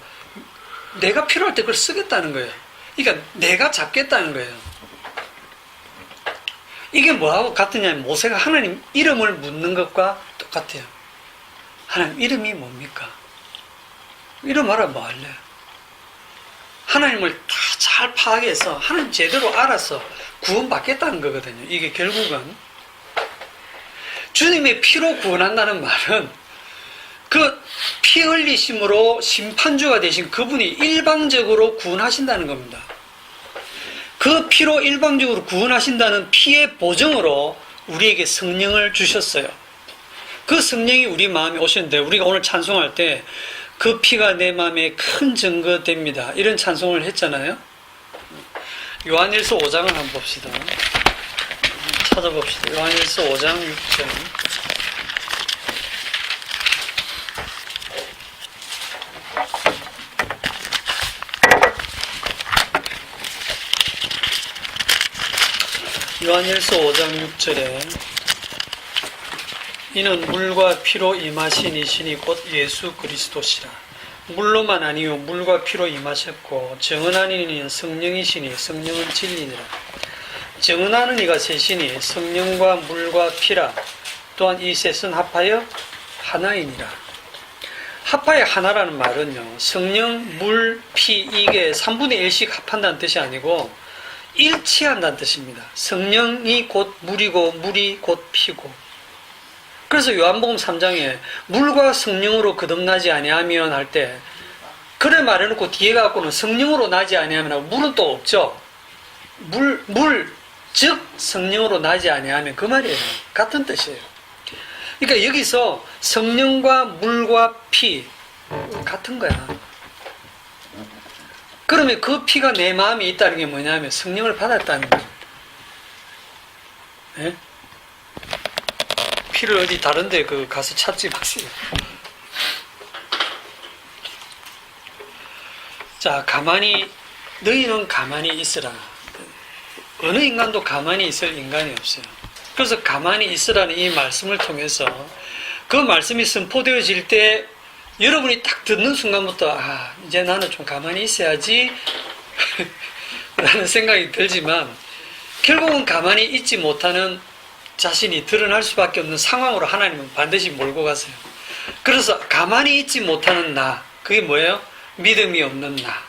내가 필요할 때 그걸 쓰겠다는 거예요. 그러니까 내가 잡겠다는 거예요. 이게 뭐하고 같으냐면 모세가 하나님 이름을 묻는 것과 똑같아요. 하나님 이름이 뭡니까? 이름 알아 뭐 할래? 하나님을 다 잘 파악해서 하나님 제대로 알아서 구원받겠다는 거거든요. 이게 결국은 주님의 피로 구원한다는 말은 그 피 흘리심으로 심판주가 되신 그분이 일방적으로 구원하신다는 겁니다. 그 피로 일방적으로 구원하신다는 피의 보정으로 우리에게 성령을 주셨어요. 그 성령이 우리 마음에 오셨는데 우리가 오늘 찬송할 때 그 피가 내 마음에 큰 증거 됩니다. 이런 찬송을 했잖아요. 요한일서 5장을 한번 봅시다. 찾아봅시다. 요한일서 5장 6절. 요한일서 5장 6절에 이는 물과 피로 임하신 이시니 곧 예수 그리스도시라. 물로만 아니요 물과 피로 임하셨고 정언하는 이는 성령이시니 성령은 진리니라. 정언하는 이가 셋이니 성령과 물과 피라. 또한 이 셋은 합하여 하나이니라. 합하여 하나라는 말은요 성령, 물, 피 이게 3분의 1씩 합한다는 뜻이 아니고 일치한다는 뜻입니다. 성령이 곧 물이고 물이 곧 피고. 그래서 요한복음 3장에 물과 성령으로 거듭나지 아니하면 할 때 그래 말해놓고 뒤에 갖고는 성령으로 나지 아니하면 하고 물은 또 없죠. 물 즉 성령으로 나지 아니하면 그 말이에요. 같은 뜻이에요. 그러니까 여기서 성령과 물과 피 같은 거야. 그러면 그 피가 내 마음에 있다는 게 뭐냐면 성령을 받았다는 거예요. 예? 피를 어디 다른데 가서 찾지 마세요. 자, 너희는 가만히 있으라. 어느 인간도 가만히 있을 인간이 없어요. 그래서 가만히 있으라는 이 말씀을 통해서 그 말씀이 선포되어질 때 여러분이 딱 듣는 순간부터 이제 나는 좀 가만히 있어야지 라는 생각이 들지만 결국은 가만히 있지 못하는 자신이 드러날 수밖에 없는 상황으로 하나님은 반드시 몰고 가세요. 그래서 가만히 있지 못하는 나, 그게 뭐예요? 믿음이 없는 나.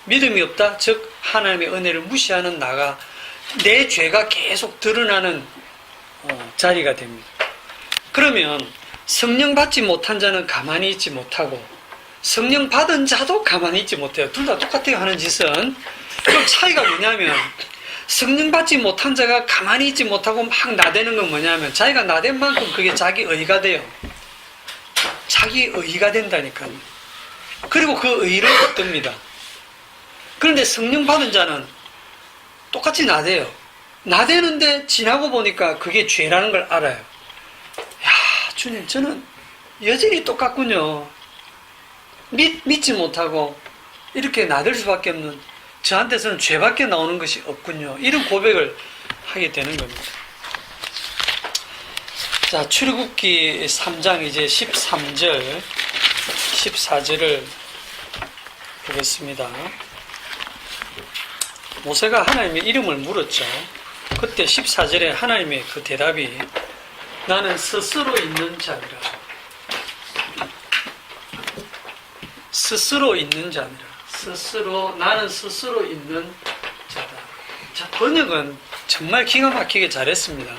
믿음이 없다? 즉 하나님의 은혜를 무시하는 나가 내 죄가 계속 드러나는 자리가 됩니다. 그러면 성령 받지 못한 자는 가만히 있지 못하고 성령 받은 자도 가만히 있지 못해요. 둘 다 똑같아요. 하는 짓은. 그럼 차이가 뭐냐면 성령 받지 못한 자가 가만히 있지 못하고 막 나대는 건 뭐냐면 자기가 나댄 만큼 그게 자기 의가 돼요. 자기 의가 된다니까요. 그리고 그 의를 얻습니다. 그런데 성령 받은 자는 똑같이 나대요. 나대는데 지나고 보니까 그게 죄라는 걸 알아요. 야, 주님, 저는 여전히 똑같군요. 믿지 못하고 이렇게 나댈 수밖에 없는 저한테서는 죄밖에 나오는 것이 없군요. 이런 고백을 하게 되는 겁니다. 자, 출애굽기 3장 이제 13절, 14절을 보겠습니다. 모세가 하나님의 이름을 물었죠. 그때 14절에 하나님의 그 대답이 나는 스스로 있는 자니라. 스스로 있는 자니라. 나는 스스로 있는 자다. 자, 번역은 정말 기가 막히게 잘했습니다.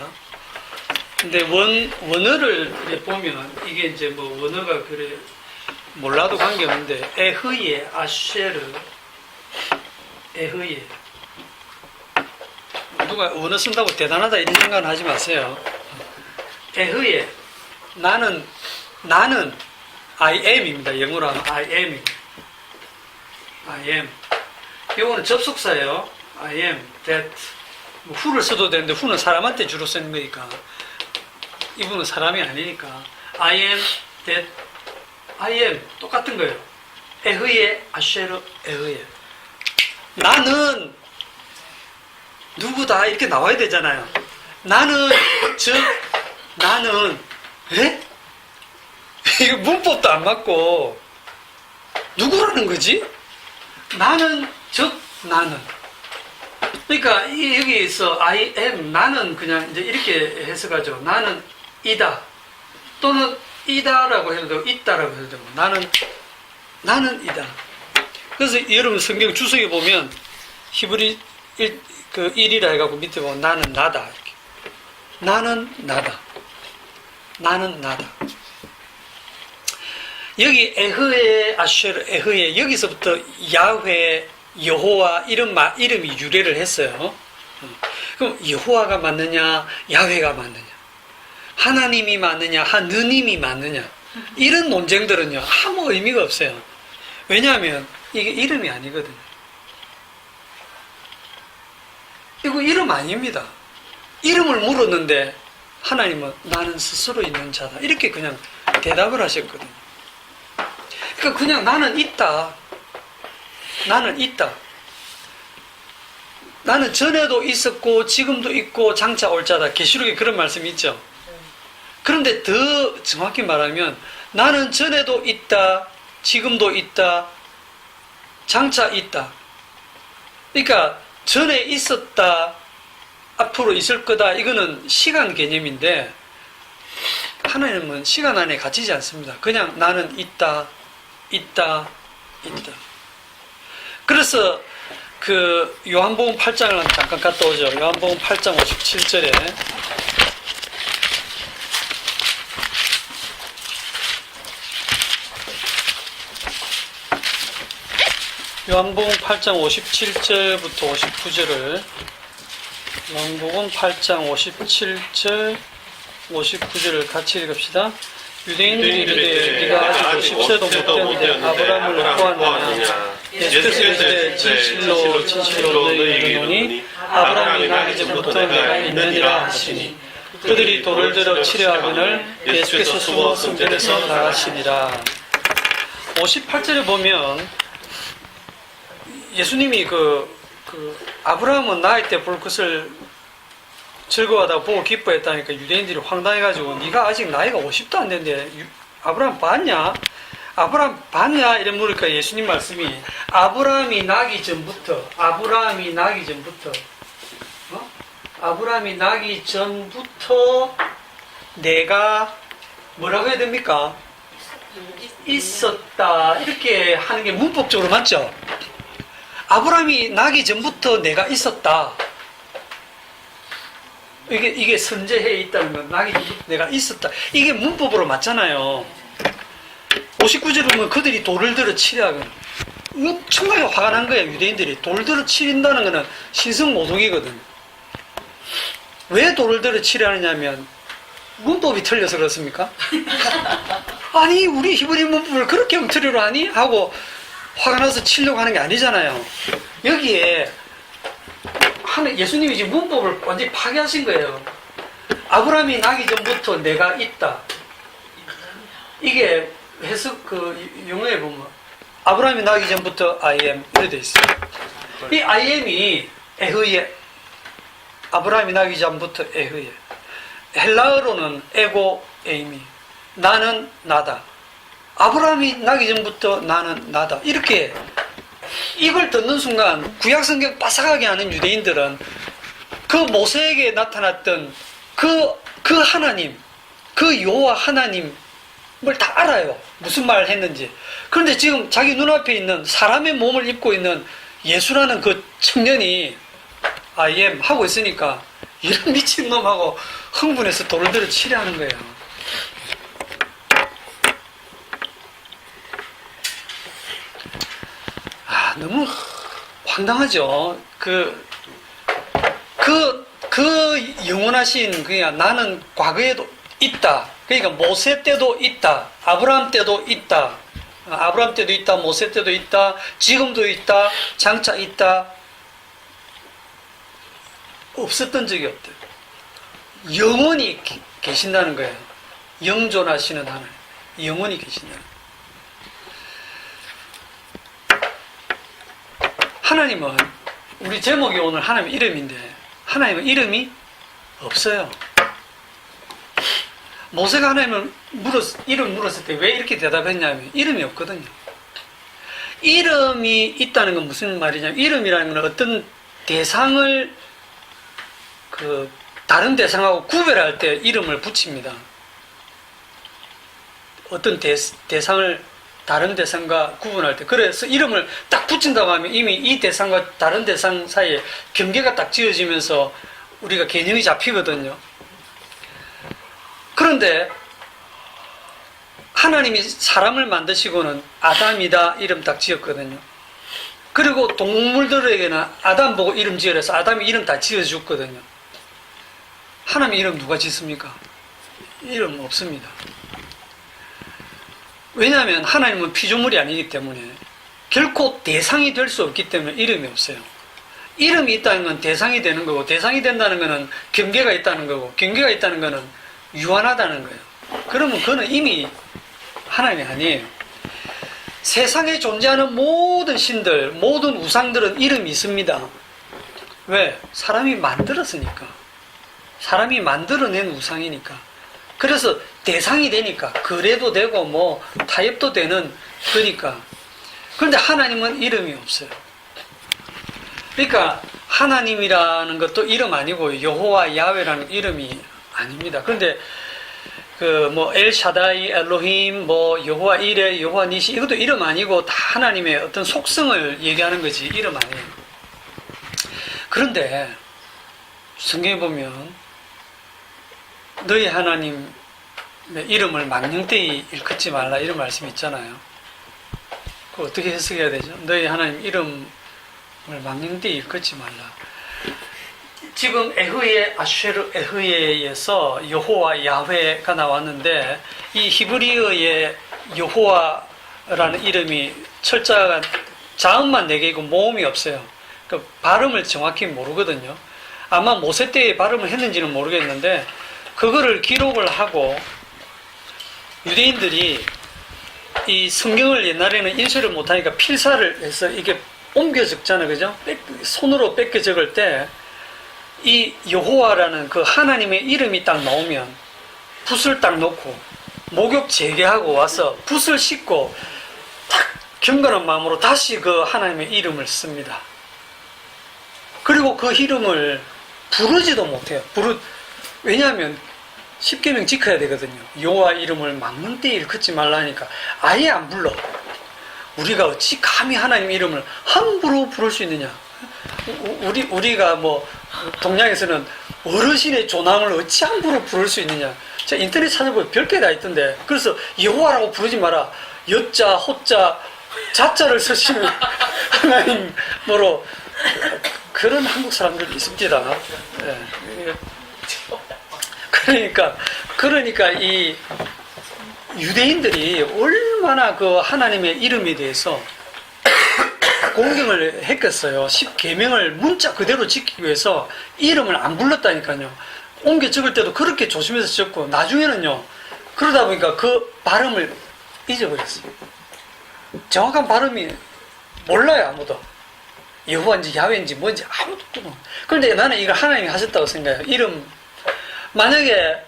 근데 원어를 보면 이게 이제 뭐 원어가 그래 몰라도 관계없는데 에흐예, 아쉐르, 에흐예. 누가 원어 쓴다고 대단하다 이런 생각은 하지 마세요. 에흐예, 나는 I am입니다. 영어로 하면 I am입니다. I am. 이거는 접속사예요. I am, that. 뭐 who를 써도 되는데 who는 사람한테 주로 쓰는 거니까 이분은 사람이 아니니까 I am, that, I am 똑같은 거예요. 에흐예, 아쉐르, 에흐예. 나는 누구다 이렇게 나와야 되잖아요. 나는 에? 이거 문법도 안 맞고 누구라는 거지? 나는 그러니까 여기서 I am 나는 그냥 이제 이렇게 해석하죠. 나는 이다 또는 이다라고 해도 되고 있다라고 해도 되고 나는 이다. 그래서 여러분 성경 주석에 보면 히브리 1이라 해갖고 밑에 보면 나는 나다 이렇게. 나는 나다. 여기 에흐에 아쉐르 에흐에 여기서부터 야훼 여호와 이름이 유래를 했어요. 그럼 여호와가 맞느냐 야훼가 맞느냐 하나님이 맞느냐 하느님이 맞느냐 이런 논쟁들은요 아무 의미가 없어요. 왜냐하면 이게 이름이 아니거든요. 이거 이름 아닙니다. 이름을 물었는데 하나님은 나는 스스로 있는 자다 이렇게 그냥 대답을 하셨거든요. 그러니까 그냥 나는 있다. 나는 전에도 있었고 지금도 있고 장차 올 자다. 계시록에 그런 말씀이 있죠. 그런데 더 정확히 말하면 나는 전에도 있다. 지금도 있다. 장차 있다. 그러니까 전에 있었다. 앞으로 있을 거다. 이거는 시간 개념인데 하나님은 시간 안에 갇히지 않습니다. 그냥 나는 있다. 그래서 그 요한복음 8장을 잠깐 갔다 오죠. 요한복음 8장 57절에 요한복음 8장 57절부터 59절을 요한복음 8장 57절 59절을 같이 읽읍시다. 유대인들이 이르되 네가 아직 50세도 못 되는데 아브라함을 보았느냐 예수께서 이르시되 진실로 진실로 너희에게 이르노니 아브라함이 나기 전부터 내가 있느니라 하시니 그들이 돌을 들어 치려 하거늘 예수께서 숨어 성전에서 나가시니라. 58절에 보면 예수님이 아브라함은 나이 때 볼 것을 즐거워하다 보고 기뻐했다니까 유대인들이 황당해가지고 네가 아직 나이가 50도 안 됐는데 아브라함 봤냐? 아브라함 봤냐? 이래 물으니까 예수님 말씀이 아브라함이 나기 전부터 내가 뭐라고 해야 됩니까? 있었다. 이렇게 하는 게 문법적으로 맞죠? 아브라함이 나기 전부터 내가 있었다. 이게 선제해 있다는 건 나기 전부터 내가 있었다. 이게 문법으로 맞잖아요. 59절에 보면 그들이 돌을 들어 치려 하거든. 엄청나게 화가 난 거예요. 유대인들이 돌을 들어 치린다는 거는 신성모독이거든. 왜 돌을 들어 치려 하느냐면 문법이 틀려서 그렇습니까? 아니 우리 히브리 문법을 그렇게 엉터리로 하니? 하고 화가 나서 치려고 하는 게 아니잖아요. 여기에 예수님이 지금 문법을 완전히 파괴하신 거예요. 아브라함이 나기 전부터 내가 있다. 이게 해석 영어에 보면 아브라함이 나기 전부터 I am 이렇게 돼 있어요. 이 I am이 에흐예, 아브라함이 나기 전부터 에흐예. 헬라어로는 에고 에이미, 나는 나다. 아브라함이 나기 전부터 나는 나다. 이렇게 이걸 듣는 순간 구약성경 빠삭하게 하는 유대인들은 그 모세에게 나타났던 그 하나님, 그 여호와 하나님을 다 알아요. 무슨 말을 했는지. 그런데 지금 자기 눈앞에 있는 사람의 몸을 입고 있는 예수라는 그 청년이 I am 하고 있으니까 이런 미친놈하고 흥분해서 돌을 들어 치려 하는 거예요. 너무 황당하죠. 그 영원하신, 그냥 나는 과거에도 있다. 그러니까 모세 때도 있다. 아브라함 때도 있다. 아브라함 때도 있다. 모세 때도 있다. 지금도 있다. 장차 있다. 없었던 적이 없대. 영원히 계신다는 거예요. 영존하시는 하나님. 영원히 계신다는 거예요. 하나님은, 우리 제목이 오늘 하나님 이름인데 하나님은 이름이 없어요. 모세가 하나님을 이름 물었을 때 왜 이렇게 대답했냐면 이름이 없거든요. 이름이 있다는 건 무슨 말이냐면, 이름이라는 건 어떤 대상을 다른 대상하고 구별할 때 이름을 붙입니다. 어떤 대상을 다른 대상과 구분할 때. 그래서 이름을 딱 붙인다고 하면 이미 이 대상과 다른 대상 사이에 경계가 딱 지어지면서 우리가 개념이 잡히거든요. 그런데 하나님이 사람을 만드시고는 아담이다 이름 딱 지었거든요. 그리고 동물들에게는 아담 보고 이름 지으라 해서 아담이 이름 다 지어줬거든요. 하나님 이름 누가 짓습니까? 이름 없습니다. 왜냐하면 하나님은 피조물이 아니기 때문에 결코 대상이 될 수 없기 때문에 이름이 없어요. 이름이 있다는 건 대상이 되는 거고, 대상이 된다는 거는 경계가 있다는 거고, 경계가 있다는 거는 유한하다는 거예요. 그러면 그는 이미 하나님이 아니에요. 세상에 존재하는 모든 신들, 모든 우상들은 이름이 있습니다. 왜? 사람이 만들었으니까. 사람이 만들어낸 우상이니까. 그래서 대상이 되니까, 거래도 되고 뭐 타협도 되는 거니까. 그런데 하나님은 이름이 없어요. 그러니까 하나님이라는 것도 이름 아니고 여호와 야훼라는 이름이 아닙니다. 그런데 엘샤다이, 엘로힘, 여호와 이레, 여호와 니시, 이것도 이름 아니고 다 하나님의 어떤 속성을 얘기하는 거지 이름 아니에요. 그런데 성경에 보면 너희 하나님의 이름을 망령되이 일컫지 말라 이런 말씀이 있잖아요. 그거 어떻게 해석해야 되죠? 너희 하나님 이름을 망령되이 일컫지 말라. 지금 에흐예, 아쉐르 에흐예에서 여호와 야훼가 나왔는데, 이 히브리어의 여호와라는 이름이 철자가 자음만 4개이고 모음이 없어요. 그 발음을 정확히 모르거든요. 아마 모세 때에 발음을 했는지는 모르겠는데 그거를 기록을 하고 유대인들이 이 성경을 옛날에는 인쇄를 못하니까 필사를 해서 이게 옮겨 적잖아요. 그죠? 손으로 뺏겨 적을 때 이 여호와라는 그 하나님의 이름이 딱 나오면 붓을 딱 놓고 목욕 재개하고 와서 붓을 씻고 딱 경건한 마음으로 다시 그 하나님의 이름을 씁니다. 그리고 그 이름을 부르지도 못해요. 왜냐하면 십계명 지켜야 되거든요. 여호와 이름을 막는 때에 일컫지 말라니까 아예 안 불러. 우리가 어찌 감히 하나님 이름을 함부로 부를 수 있느냐? 우리가 뭐 동양에서는 어르신의 조남을 어찌 함부로 부를 수 있느냐? 제가 인터넷 찾아보면 별게 다 있던데. 그래서 여호와라고 부르지 마라. 여자, 호자, 자자를 쓰시면 하나님 뭐로 그런 한국 사람들이 있습니다. 네. 그러니까 이 유대인들이 얼마나 그 하나님의 이름에 대해서 공경을 했겠어요. 10계명을 문자 그대로 지키기 위해서 이름을 안 불렀다니까요. 옮겨 적을 때도 그렇게 조심해서 적고 나중에는요. 그러다 보니까 그 발음을 잊어버렸어요. 정확한 발음이 몰라요. 아무도. 여호와인지 야훼인지 뭔지 아무도 모르고. 그런데 나는 이걸 하나님이 하셨다고 생각해요. 이름 만약에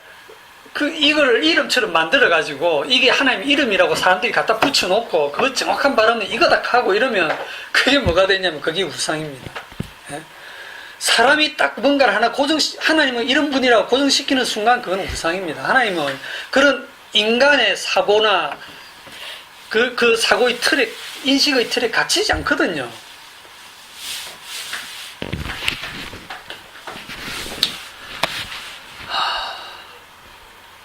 이거를 이름처럼 만들어가지고 이게 하나님 이름이라고 사람들이 갖다 붙여놓고 그 정확한 발음은 이거다 하고 이러면 그게 뭐가 되냐면 그게 우상입니다. 예? 사람이 딱 뭔가를 하나 하나님은 이런 분이라고 고정시키는 순간 그건 우상입니다. 하나님은 그런 인간의 사고나 그 사고의 틀에, 인식의 틀에 갇히지 않거든요.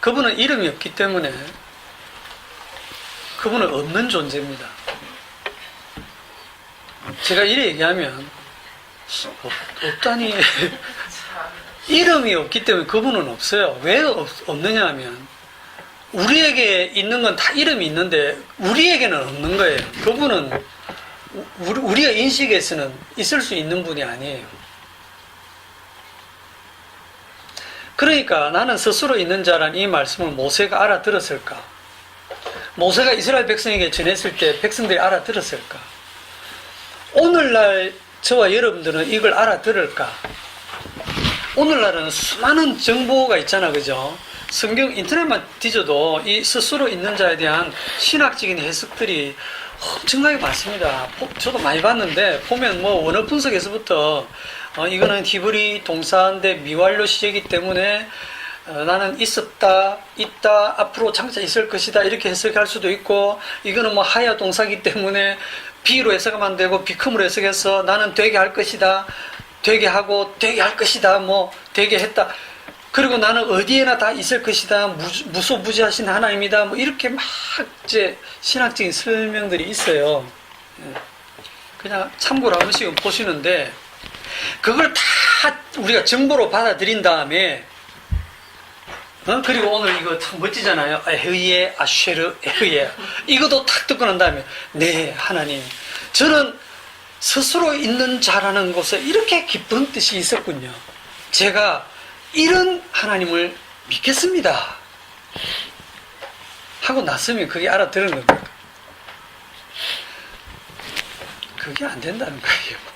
그분은 이름이 없기 때문에 그분은 없는 존재입니다. 제가 이래 얘기하면 없다니 이름이 없기 때문에 그분은 없어요. 왜 없느냐 하면 우리에게 있는 건 다 이름이 있는데 우리에게는 없는 거예요. 그분은 우리가 인식에서는 있을 수 있는 분이 아니에요. 그러니까 나는 스스로 있는 자란 이 말씀을 모세가 알아들었을까? 모세가 이스라엘 백성에게 전했을 때 백성들이 알아들었을까? 오늘날 저와 여러분들은 이걸 알아들을까? 오늘날은 수많은 정보가 있잖아, 그죠? 성경 인터넷만 뒤져도 이 스스로 있는 자에 대한 신학적인 해석들이 엄청나게 많습니다. 저도 많이 봤는데 보면 뭐 원어 분석에서부터 이거는 히브리 동사인데 미완료 시제이기 때문에 나는 있었다, 있다, 앞으로 장차 있을 것이다 이렇게 해석할 수도 있고, 이거는 뭐 하야 동사이기 때문에 비로 해석하면 되고 비컴으로 해석해서 나는 되게 할 것이다, 되게 하고 되게 할 것이다, 뭐 되게 했다, 그리고 나는 어디에나 다 있을 것이다, 무소부지하신 하나님이다, 뭐 이렇게 막 이제 신학적인 설명들이 있어요. 그냥 참고로 한 번씩 보시는데 그걸 다 우리가 정보로 받아들인 다음에 그리고 오늘 이거 참 멋지잖아요. 에흐예, 아쉐르, 에흐예. 이것도 탁 듣고 난 다음에 네, 하나님, 저는 스스로 있는 자라는 곳에 이렇게 깊은 뜻이 있었군요. 제가 이런 하나님을 믿겠습니다 하고 났으면 그게 알아들은 겁니다. 그게 안 된다는 거예요.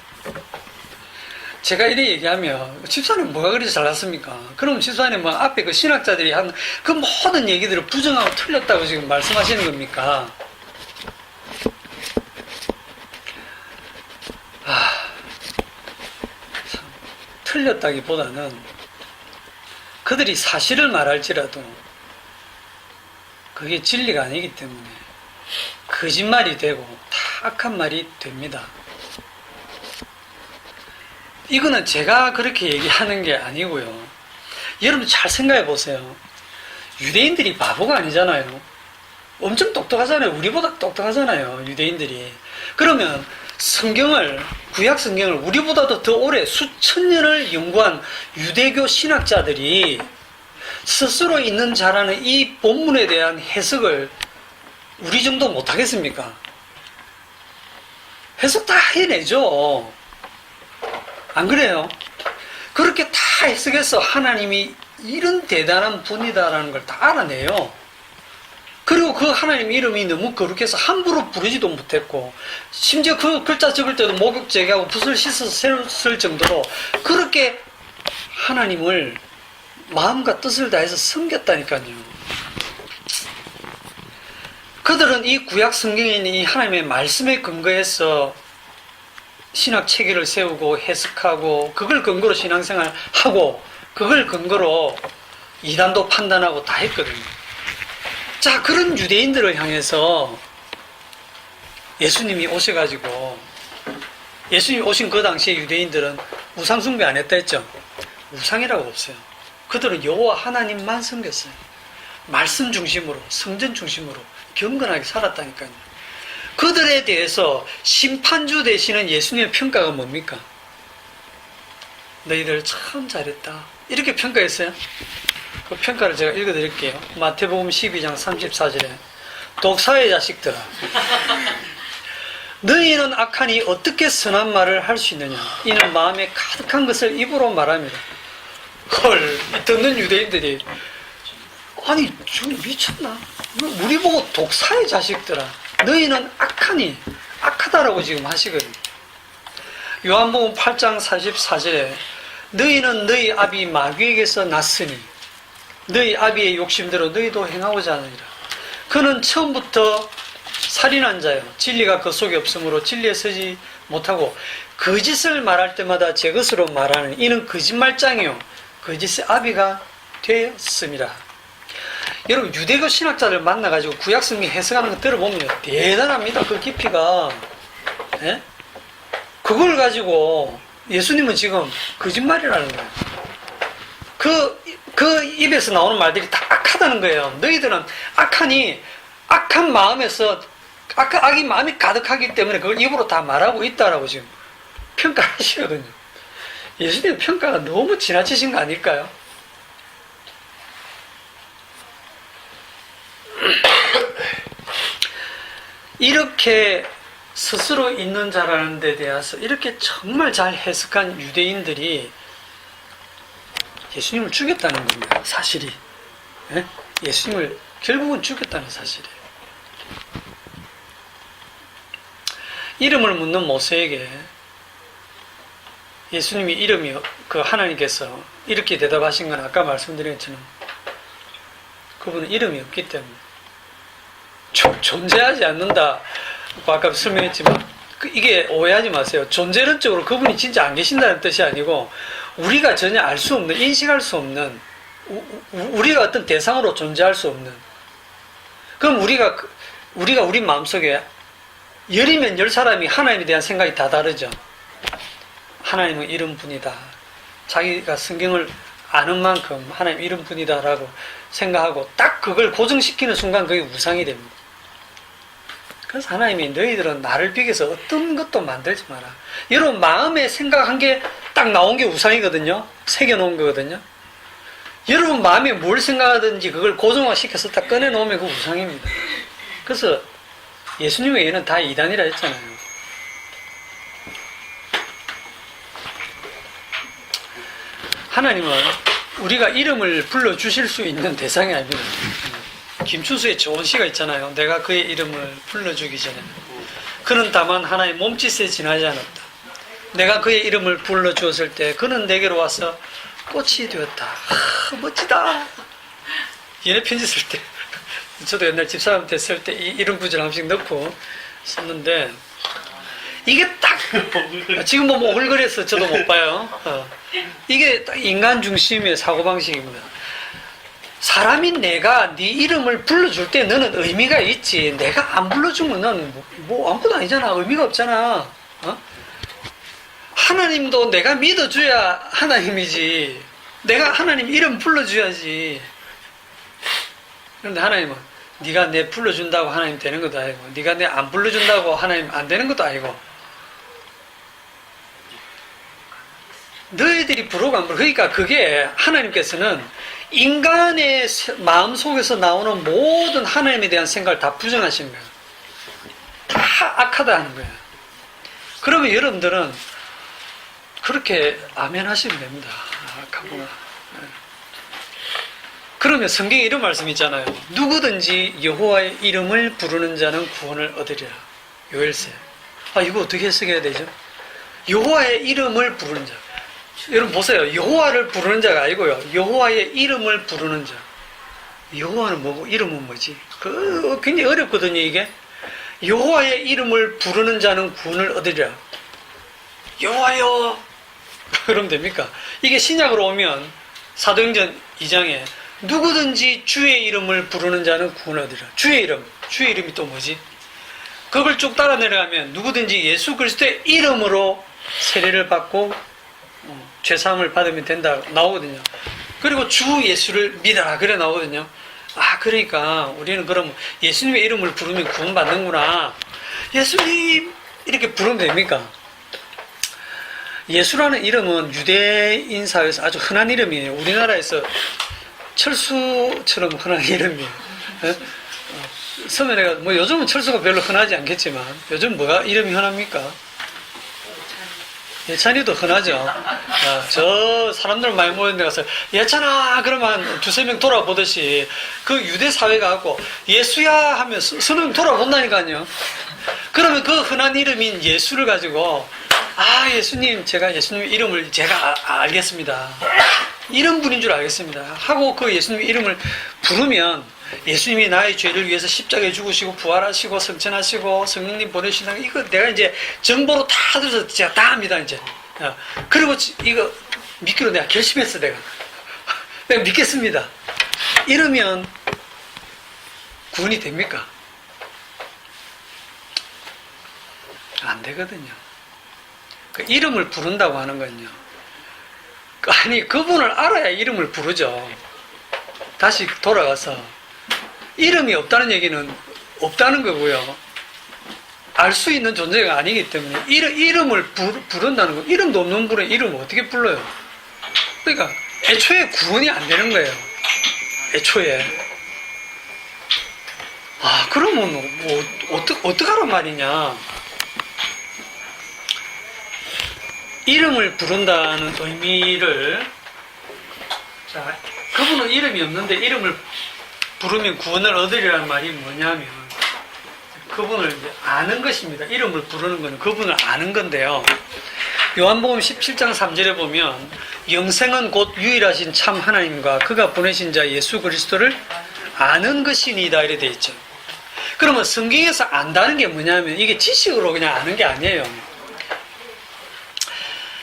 제가 이래 얘기하면 집사님 뭐가 그리 잘났습니까? 그럼 집사님 뭐 앞에 그 신학자들이 한 그 모든 얘기들을 부정하고 틀렸다고 지금 말씀하시는 겁니까? 참, 틀렸다기보다는 그들이 사실을 말할지라도 그게 진리가 아니기 때문에 거짓말이 되고 다 악한 말이 됩니다. 이거는 제가 그렇게 얘기하는 게 아니고요. 여러분 잘 생각해 보세요. 유대인들이 바보가 아니잖아요. 엄청 똑똑하잖아요. 우리보다 똑똑하잖아요, 유대인들이. 그러면 성경을, 구약 성경을 우리보다도 더 오래 수천 년을 연구한 유대교 신학자들이 스스로 있는 자라는 이 본문에 대한 해석을 우리 정도 못하겠습니까? 해석 다 해내죠. 안 그래요? 그렇게 다 해석해서 하나님이 이런 대단한 분이다라는 걸 다 알아내요. 그리고 그 하나님 이름이 너무 거룩해서 함부로 부르지도 못했고, 심지어 그 글자 적을 때도 목욕 제기하고 붓을 씻어서 쓸 정도로 그렇게 하나님을 마음과 뜻을 다해서 섬겼다니까요. 그들은 이 구약 성경에 있는 이 하나님의 말씀에 근거해서 신학 체계를 세우고 해석하고, 그걸 근거로 신앙생활하고, 그걸 근거로 이단도 판단하고 다 했거든요. 자, 그런 유대인들을 향해서 예수님이 오셔가지고, 예수님이 오신 그 당시에 유대인들은 우상 숭배 안 했다 했죠? 우상이라고 없어요. 그들은 여호와 하나님만 섬겼어요. 말씀 중심으로, 성전 중심으로 경건하게 살았다니까요. 그들에 대해서 심판주 되시는 예수님의 평가가 뭡니까? 너희들 참 잘했다, 이렇게 평가했어요. 그 평가를 제가 읽어드릴게요. 마태복음 12장 34절에 독사의 자식들아, 너희는 악하니 어떻게 선한 말을 할 수 있느냐? 이는 마음에 가득한 것을 입으로 말합니다. 헐, 듣는 유대인들이, 아니 저 미쳤나? 우리 보고 독사의 자식들아, 너희는 악하니, 악하다라고 지금 하시거든요. 요한복음 8장 44절에 너희는 너희 아비 마귀에게서 났으니 너희 아비의 욕심대로 너희도 행하고자 하느니라. 그는 처음부터 살인한 자요, 진리가 그 속에 없으므로 진리에 서지 못하고 거짓을 말할 때마다 제 것으로 말하는 이는 거짓말장이요 거짓의 아비가 되었습니다. 여러분, 유대교 신학자들 만나가지고 구약성경 해석하는 거 들어보면 대단합니다. 그 깊이가. 예? 그걸 가지고 예수님은 지금 거짓말이라는 거예요. 그 입에서 나오는 말들이 다 악하다는 거예요. 너희들은 악하니, 악한 마음에서, 악이 마음이 가득하기 때문에 그걸 입으로 다 말하고 있다라고 지금 평가하시거든요. 예수님 평가가 너무 지나치신 거 아닐까요? 이렇게 스스로 있는 자라는 데 대해서 이렇게 정말 잘 해석한 유대인들이 예수님을 죽였다는 겁니다. 사실이. 예? 예수님을 결국은 죽였다는 사실이에요. 이름을 묻는 모세에게 예수님이 이름이, 그 하나님께서 이렇게 대답하신 건 아까 말씀드린 것처럼 그분은 이름이 없기 때문에 존재하지 않는다고 아까 설명했지만, 이게 오해하지 마세요. 존재론적으로 그분이 진짜 안 계신다는 뜻이 아니고 우리가 전혀 알 수 없는, 인식할 수 없는, 우리가 어떤 대상으로 존재할 수 없는. 그럼 우리가 우리 마음속에 10이면 10사람이 하나님에 대한 생각이 다 다르죠. 하나님은 이런 분이다, 자기가 성경을 아는 만큼 하나님 이런 분이다라고 생각하고 딱 그걸 고정시키는 순간 그게 우상이 됩니다. 그래서 하나님이 너희들은 나를 비교해서 어떤 것도 만들지 마라. 여러분, 마음에 생각한 게 딱 나온 게 우상이거든요. 새겨놓은 거거든요. 여러분 마음에 뭘 생각하든지 그걸 고정화시켜서 딱 꺼내놓으면 그 우상입니다. 그래서 예수님에게는 다 이단이라 했잖아요. 하나님은 우리가 이름을 불러주실 수 있는 대상이 아닙니다. 김춘수의 좋은 시가 있잖아요. 내가 그의 이름을 불러주기 전에 그는 다만 하나의 몸짓에 지나지 않았다. 내가 그의 이름을 불러주었을 때 그는 내게로 와서 꽃이 되었다. 멋지다. 연애 편지 쓸 때 저도 옛날 집사람한테 쓸 때 이름 구절 한 번씩 넣고 썼는데, 이게 딱 지금 뭐 오글거려서 저도 못 봐요. 이게 딱 인간 중심의 사고방식입니다. 사람이 내가 네 이름을 불러줄 때 너는 의미가 있지, 내가 안 불러주면 너는 뭐 아무것도 아니잖아. 의미가 없잖아. 하나님도 내가 믿어줘야 하나님이지, 내가 하나님 이름 불러줘야지. 그런데 하나님은 네가 내 불러준다고 하나님 되는 것도 아니고, 네가 내 안 불러준다고 하나님 안 되는 것도 아니고, 너희들이 부르고 안 부르고, 그러니까 그게 하나님께서는 인간의 마음 속에서 나오는 모든 하나님에 대한 생각을 다 부정하시는 거예요. 다 악하다 하는 거예요. 그러면 여러분들은 그렇게 아멘 하시면 됩니다. 가보나. 그러면 성경에 이런 말씀이 있잖아요. 누구든지 여호와의 이름을 부르는 자는 구원을 얻으리라. 요엘서. 이거 어떻게 해석해야 되죠? 여호와의 이름을 부르는 자. 여러분 보세요. 여호와를 부르는 자가 아니고요. 여호와의 이름을 부르는 자. 여호와는 뭐고 이름은 뭐지? 굉장히 어렵거든요, 이게. 여호와의 이름을 부르는 자는 구원을 얻으리라. 여호와여. 그럼 됩니까? 이게 신약으로 오면 사도행전 2장에 누구든지 주의 이름을 부르는 자는 구원을 얻으리라. 주의 이름이 또 뭐지? 그걸 쭉 따라 내려가면 누구든지 예수 그리스도의 이름으로 세례를 받고 죄사함을 받으면 된다 나오거든요. 그리고 주 예수를 믿어라 그래 나오거든요. 그러니까 우리는 그럼 예수님의 이름을 부르면 구원받는구나. 예수님 이렇게 부르면 됩니까? 예수라는 이름은 유대인 사회에서 아주 흔한 이름이에요. 우리나라에서 철수처럼 흔한 이름이에요. 서면에 뭐 요즘은 철수가 별로 흔하지 않겠지만 요즘 뭐가 이름이 흔합니까? 예찬이도 흔하죠. 저 사람들 많이 모이는 데 가서 예찬아 그러면 두세 명 돌아보듯이 그 유대 사회가 갖고 예수야 하면 서너 명 돌아본다니까요. 그러면 그 흔한 이름인 예수를 가지고 예수님 제가 예수님의 이름을 제가 알겠습니다. 이런 분인 줄 알겠습니다. 하고 그 예수님의 이름을 부르면 예수님이 나의 죄를 위해서 십자가에 죽으시고 부활하시고 성천하시고 성령님 보내신다. 이거 내가 이제 정보로 다 들어서 제가 다 합니다, 이제. 그리고 이거 믿기로 내가 결심했어, 내가 믿겠습니다. 이러면 구원이 됩니까? 안 되거든요. 그 이름을 부른다고 하는 건요. 그분을 알아야 이름을 부르죠. 다시 돌아가서 이름이 없다는 얘기는 없다는 거고요. 알 수 있는 존재가 아니기 때문에 이름을 부른다는 거. 이름도 없는 분의 이름을 어떻게 불러요? 그러니까 애초에 구원이 안 되는 거예요. 애초에. 그러면 뭐 어떡하란 말이냐. 이름을 부른다는 의미를 그분은 이름이 없는데 이름을 부르면 구원을 얻으리라는 말이 뭐냐면 그분을 이제 아는 것입니다. 이름을 부르는 것은 그분을 아는 건데요. 요한복음 17장 3절에 보면 영생은 곧 유일하신 참 하나님과 그가 보내신 자 예수 그리스도를 아는 것이니이다 이렇게 되어 있죠. 그러면 성경에서 안다는 게 뭐냐면 이게 지식으로 그냥 아는 게 아니에요.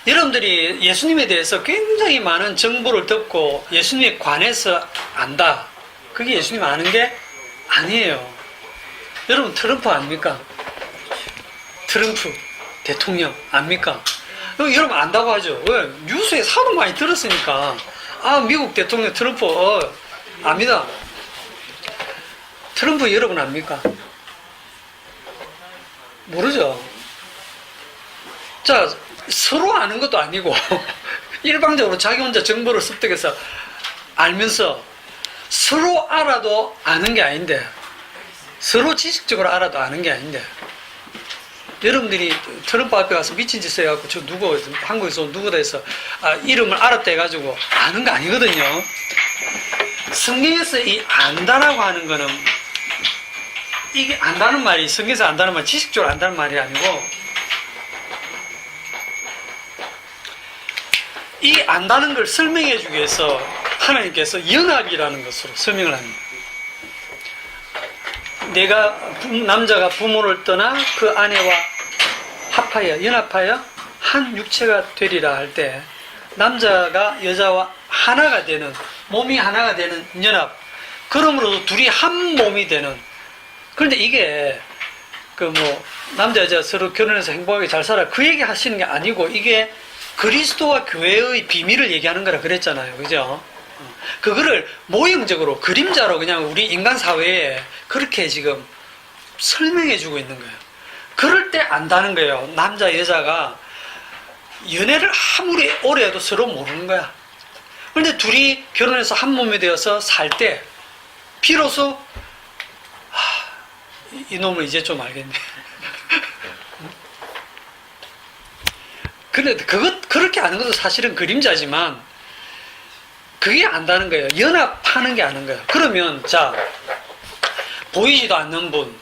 여러분들이 예수님에 대해서 굉장히 많은 정보를 듣고 예수님에 관해서 안다. 그게 예수님 아는 게 아니에요. 여러분 트럼프 압니까? 트럼프 대통령 압니까? 여러분 안다고 하죠. 왜? 뉴스에 하도 많이 들었으니까. 미국 대통령 트럼프 압니다. 트럼프 여러분 압니까? 모르죠. 자, 서로 아는 것도 아니고 일방적으로 자기 혼자 정보를 습득해서 알면서 서로 알아도 아는 게 아닌데, 서로 지식적으로 알아도 아는 게 아닌데, 여러분들이 트럼프 앞에 가서 미친 짓 해갖고 저 누구 한국에서 온 누구다 해서 이름을 알았다 해가지고 아는 거 아니거든요. 성경에서 이 안다라고 하는 거는 이게 안다는 말이 성경에서 안다는 말 지식적으로 안다는 말이 아니고 이 안다는 걸 설명해 주기 위해서 하나님께서 연합이라는 것으로 설명을 합니다. 남자가 부모를 떠나 그 아내와 합하여 연합하여 한 육체가 되리라 할 때 남자가 여자와 하나가 되는, 몸이 하나가 되는 연합, 그러므로 둘이 한 몸이 되는. 그런데 이게 남자 여자 서로 결혼해서 행복하게 잘 살아 그 얘기 하시는 게 아니고 이게 그리스도와 교회의 비밀을 얘기하는 거라 그랬잖아요. 그죠? 그거를 모형적으로 그림자로 그냥 우리 인간 사회에 그렇게 지금 설명해 주고 있는 거예요. 그럴 때 안다는 거예요. 남자 여자가 연애를 아무리 오래 해도 서로 모르는 거야. 그런데 둘이 결혼해서 한 몸이 되어서 살 때 비로소 이놈을 이제 좀 알겠네. 근데 그렇게 아는 것도 사실은 그림자지만, 그게 안다는 거예요. 연합하는 게 아는 거예요. 그러면, 자, 보이지도 않는 분,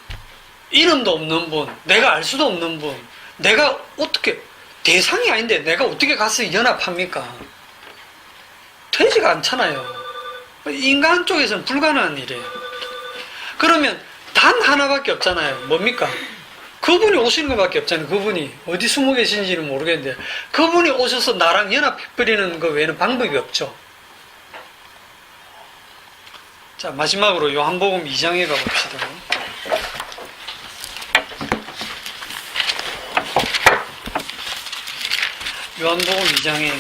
이름도 없는 분, 내가 알 수도 없는 분, 내가 어떻게, 대상이 아닌데 내가 어떻게 가서 연합합니까? 되지가 않잖아요. 인간 쪽에서는 불가능한 일이에요. 그러면 단 하나밖에 없잖아요. 뭡니까? 그분이 오시는 것밖에 없잖아요. 그분이 어디 숨어 계신지는 모르겠는데, 그분이 오셔서 나랑 연합해버리는 것 외에는 방법이 없죠. 자, 마지막으로 요한복음 2장에 가봅시다. 요한복음 2장에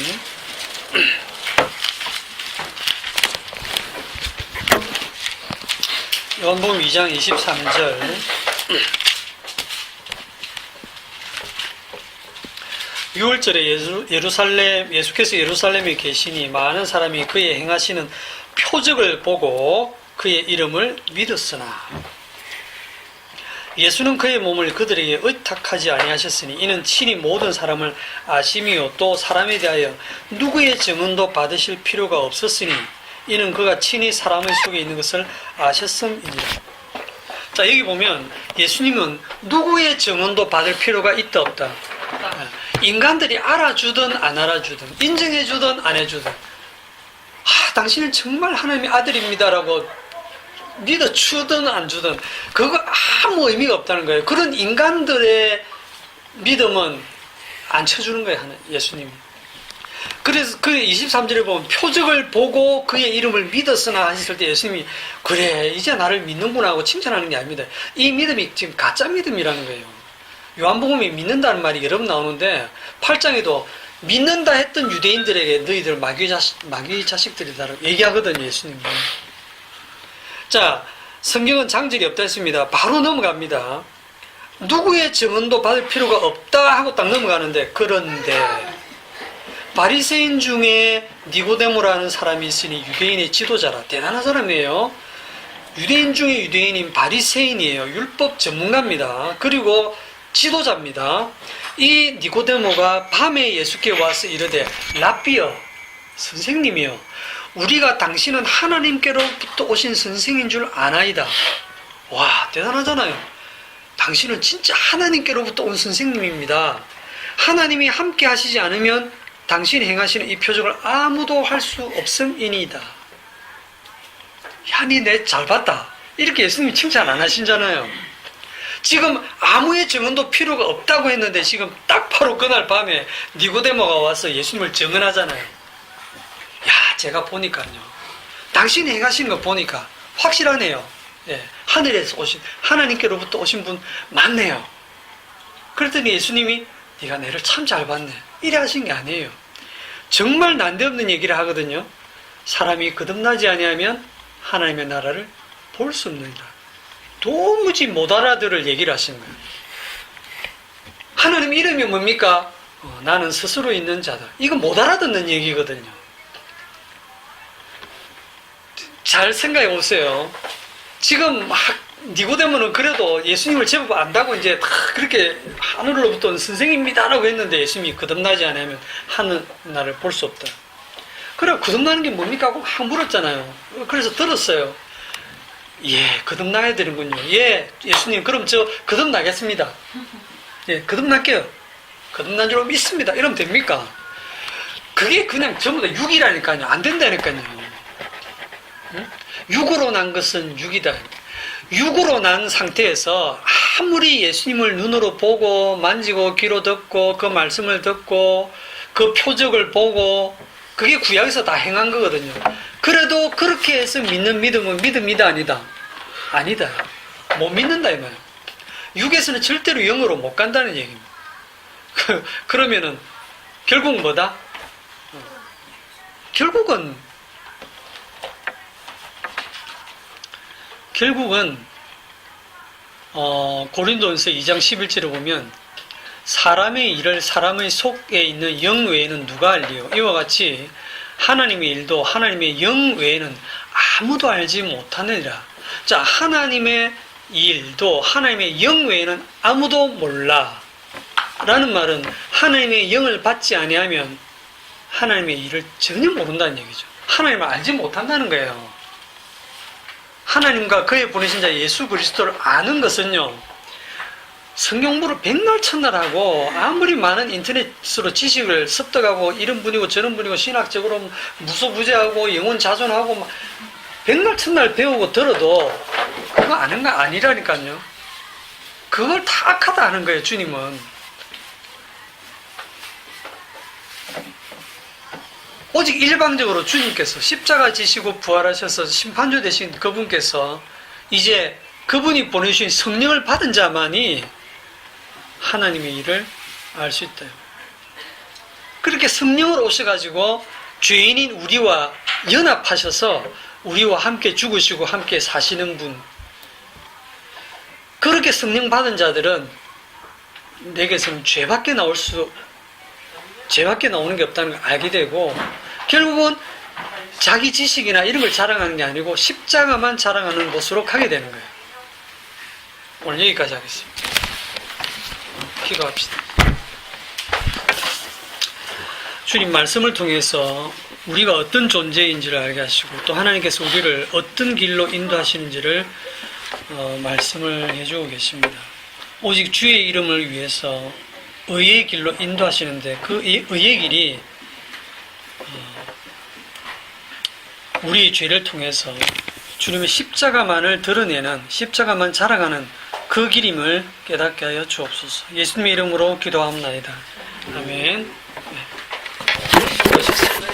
요한복음 2장 23절. 유월절에 예수께서 예루살렘에 계시니 많은 사람이 그의 행하시는 표적을 보고 그의 이름을 믿었으나, 예수는 그의 몸을 그들에게 의탁하지 아니하셨으니 이는 친히 모든 사람을 아심이요 또 사람에 대하여 누구의 증언도 받으실 필요가 없었으니 이는 그가 친히 사람의 속에 있는 것을 아셨음이니라. 자, 여기 보면 예수님은 누구의 증언도 받을 필요가 있다 없다. 인간들이 알아주든 안 알아주든, 인정해주든 안 해주든, 당신은 정말 하나님의 아들입니다라고 믿어주든 안 주든 그거 아무 의미가 없다는 거예요. 그런 인간들의 믿음은 안 쳐주는 거예요, 예수님이. 그래서 그 23절에 보면 표적을 보고 그의 이름을 믿었으나 하셨을 때 예수님이 그래 이제 나를 믿는구나 하고 칭찬하는 게 아닙니다. 이 믿음이 지금 가짜 믿음이라는 거예요. 요한복음에 믿는다는 말이 여러 번 나오는데 8장에도 믿는다 했던 유대인들에게 너희들 마귀 자식들이다라고 얘기하거든요, 예수님은. 자, 성경은 장절이 없다 했습니다. 바로 넘어갑니다. 누구의 증언도 받을 필요가 없다 하고 딱 넘어가는데, 그런데 바리새인 중에 니고데모라는 사람이 있으니 유대인의 지도자라. 대단한 사람이에요. 유대인 중에 유대인인 바리새인이에요. 율법 전문가입니다. 그리고 지도자입니다. 이 니고데모가 밤에 예수께 와서 이르되 랍비여, 선생님이여, 우리가 당신은 하나님께로부터 오신 선생인 줄 아나이다. 와, 대단하잖아요. 당신은 진짜 하나님께로부터 온 선생님입니다. 하나님이 함께 하시지 않으면 당신이 행하시는 이 표적을 아무도 할 수 없음이니이다. 야, 니 내 잘 봤다. 이렇게 예수님이 칭찬 안 하신잖아요. 지금 아무의 증언도 필요가 없다고 했는데 지금 딱 바로 그날 밤에 니고데모가 와서 예수님을 증언하잖아요. 야, 제가 보니까요, 당신이 행하시는 거 보니까 확실하네요. 예, 하늘에서 오신, 하나님께로부터 오신 분 맞네요. 그랬더니 예수님이 네가 내를 참 잘 봤네, 이래 하신 게 아니에요. 정말 난데없는 얘기를 하거든요. 사람이 거듭나지 아니하면 하나님의 나라를 볼 수 없느니라. 도무지 못 알아들을 얘기를 하시는 거예요. 하나님 이름이 뭡니까? 나는 스스로 있는 자다. 이거 못 알아듣는 얘기거든요. 잘 생각해 보세요. 지금 막 니고데모는 그래도 예수님을 제법 안다고 이제 다 그렇게 하늘로부터 온 선생입니다라고 했는데 예수님이 거듭나지 않으면 하늘 나를 볼 수 없다. 그래, 거듭나는 게 뭡니까? 하고 막 물었잖아요. 그래서 들었어요. 예, 거듭나야 되는군요. 예, 예수님, 그럼 저 거듭나겠습니다. 예, 거듭날게요. 거듭난 줄 믿습니다. 이러면 됩니까? 그게 그냥 전부 다 육이라니까요. 안 된다니까요. 응? 육으로 난 것은 육이다. 육으로 난 상태에서 아무리 예수님을 눈으로 보고 만지고 귀로 듣고 그 말씀을 듣고 그 표적을 보고 그게 구약에서 다 행한 거거든요. 그래도 그렇게 해서 믿는 믿음은 믿음이다 아니다? 아니다. 못 믿는다 이 말이에요. 육에서는 절대로 영으로 못 간다는 얘기입니다. 그러면은 결국 뭐다? 결국은 고린도전서 2장 11절을 보면 사람의 일을 사람의 속에 있는 영 외에는 누가 알리요? 이와 같이 하나님의 일도 하나님의 영 외에는 아무도 알지 못하느니라. 자, 하나님의 일도 하나님의 영 외에는 아무도 몰라. 라는 말은 하나님의 영을 받지 아니하면 하나님의 일을 전혀 모른다는 얘기죠. 하나님을 알지 못한다는 거예요. 하나님과 그의 보내신 자 예수 그리스도를 아는 것은요, 성경부를 백날 첫날하고 아무리 많은 인터넷으로 지식을 습득하고 이런 분이고 저런 분이고 신학적으로 무소부재하고 영혼 자존하고 막 백날 첫날 배우고 들어도 그거 아는 거 아니라니까요. 그걸 다 악하다 하는 거예요. 주님은 오직 일방적으로 주님께서 십자가 지시고 부활하셔서 심판주 되신 그분께서 이제 그분이 보내주신 성령을 받은 자만이 하나님의 일을 알 수 있다. 그렇게 성령을 오셔가지고 죄인인 우리와 연합하셔서 우리와 함께 죽으시고 함께 사시는 분, 그렇게 성령 받은 자들은 내게서는 죄밖에 나오는 게 없다는 걸 알게 되고, 결국은 자기 지식이나 이런 걸 자랑하는 게 아니고 십자가만 자랑하는 곳으로 가게 되는 거예요. 오늘 여기까지 하겠습니다. 기도합시다. 주님 말씀을 통해서 우리가 어떤 존재인지를 알게 하시고 또 하나님께서 우리를 어떤 길로 인도하시는지를 말씀을 해주고 계십니다. 오직 주의 이름을 위해서 의의 길로 인도하시는데 그 의의 길이 우리의 죄를 통해서 주님의 십자가만을 드러내는, 십자가만 자랑하는 그 길임을 깨닫게 하여 주옵소서. 예수님의 이름으로 기도합나이다. 아멘. 네. 수고하셨습니다.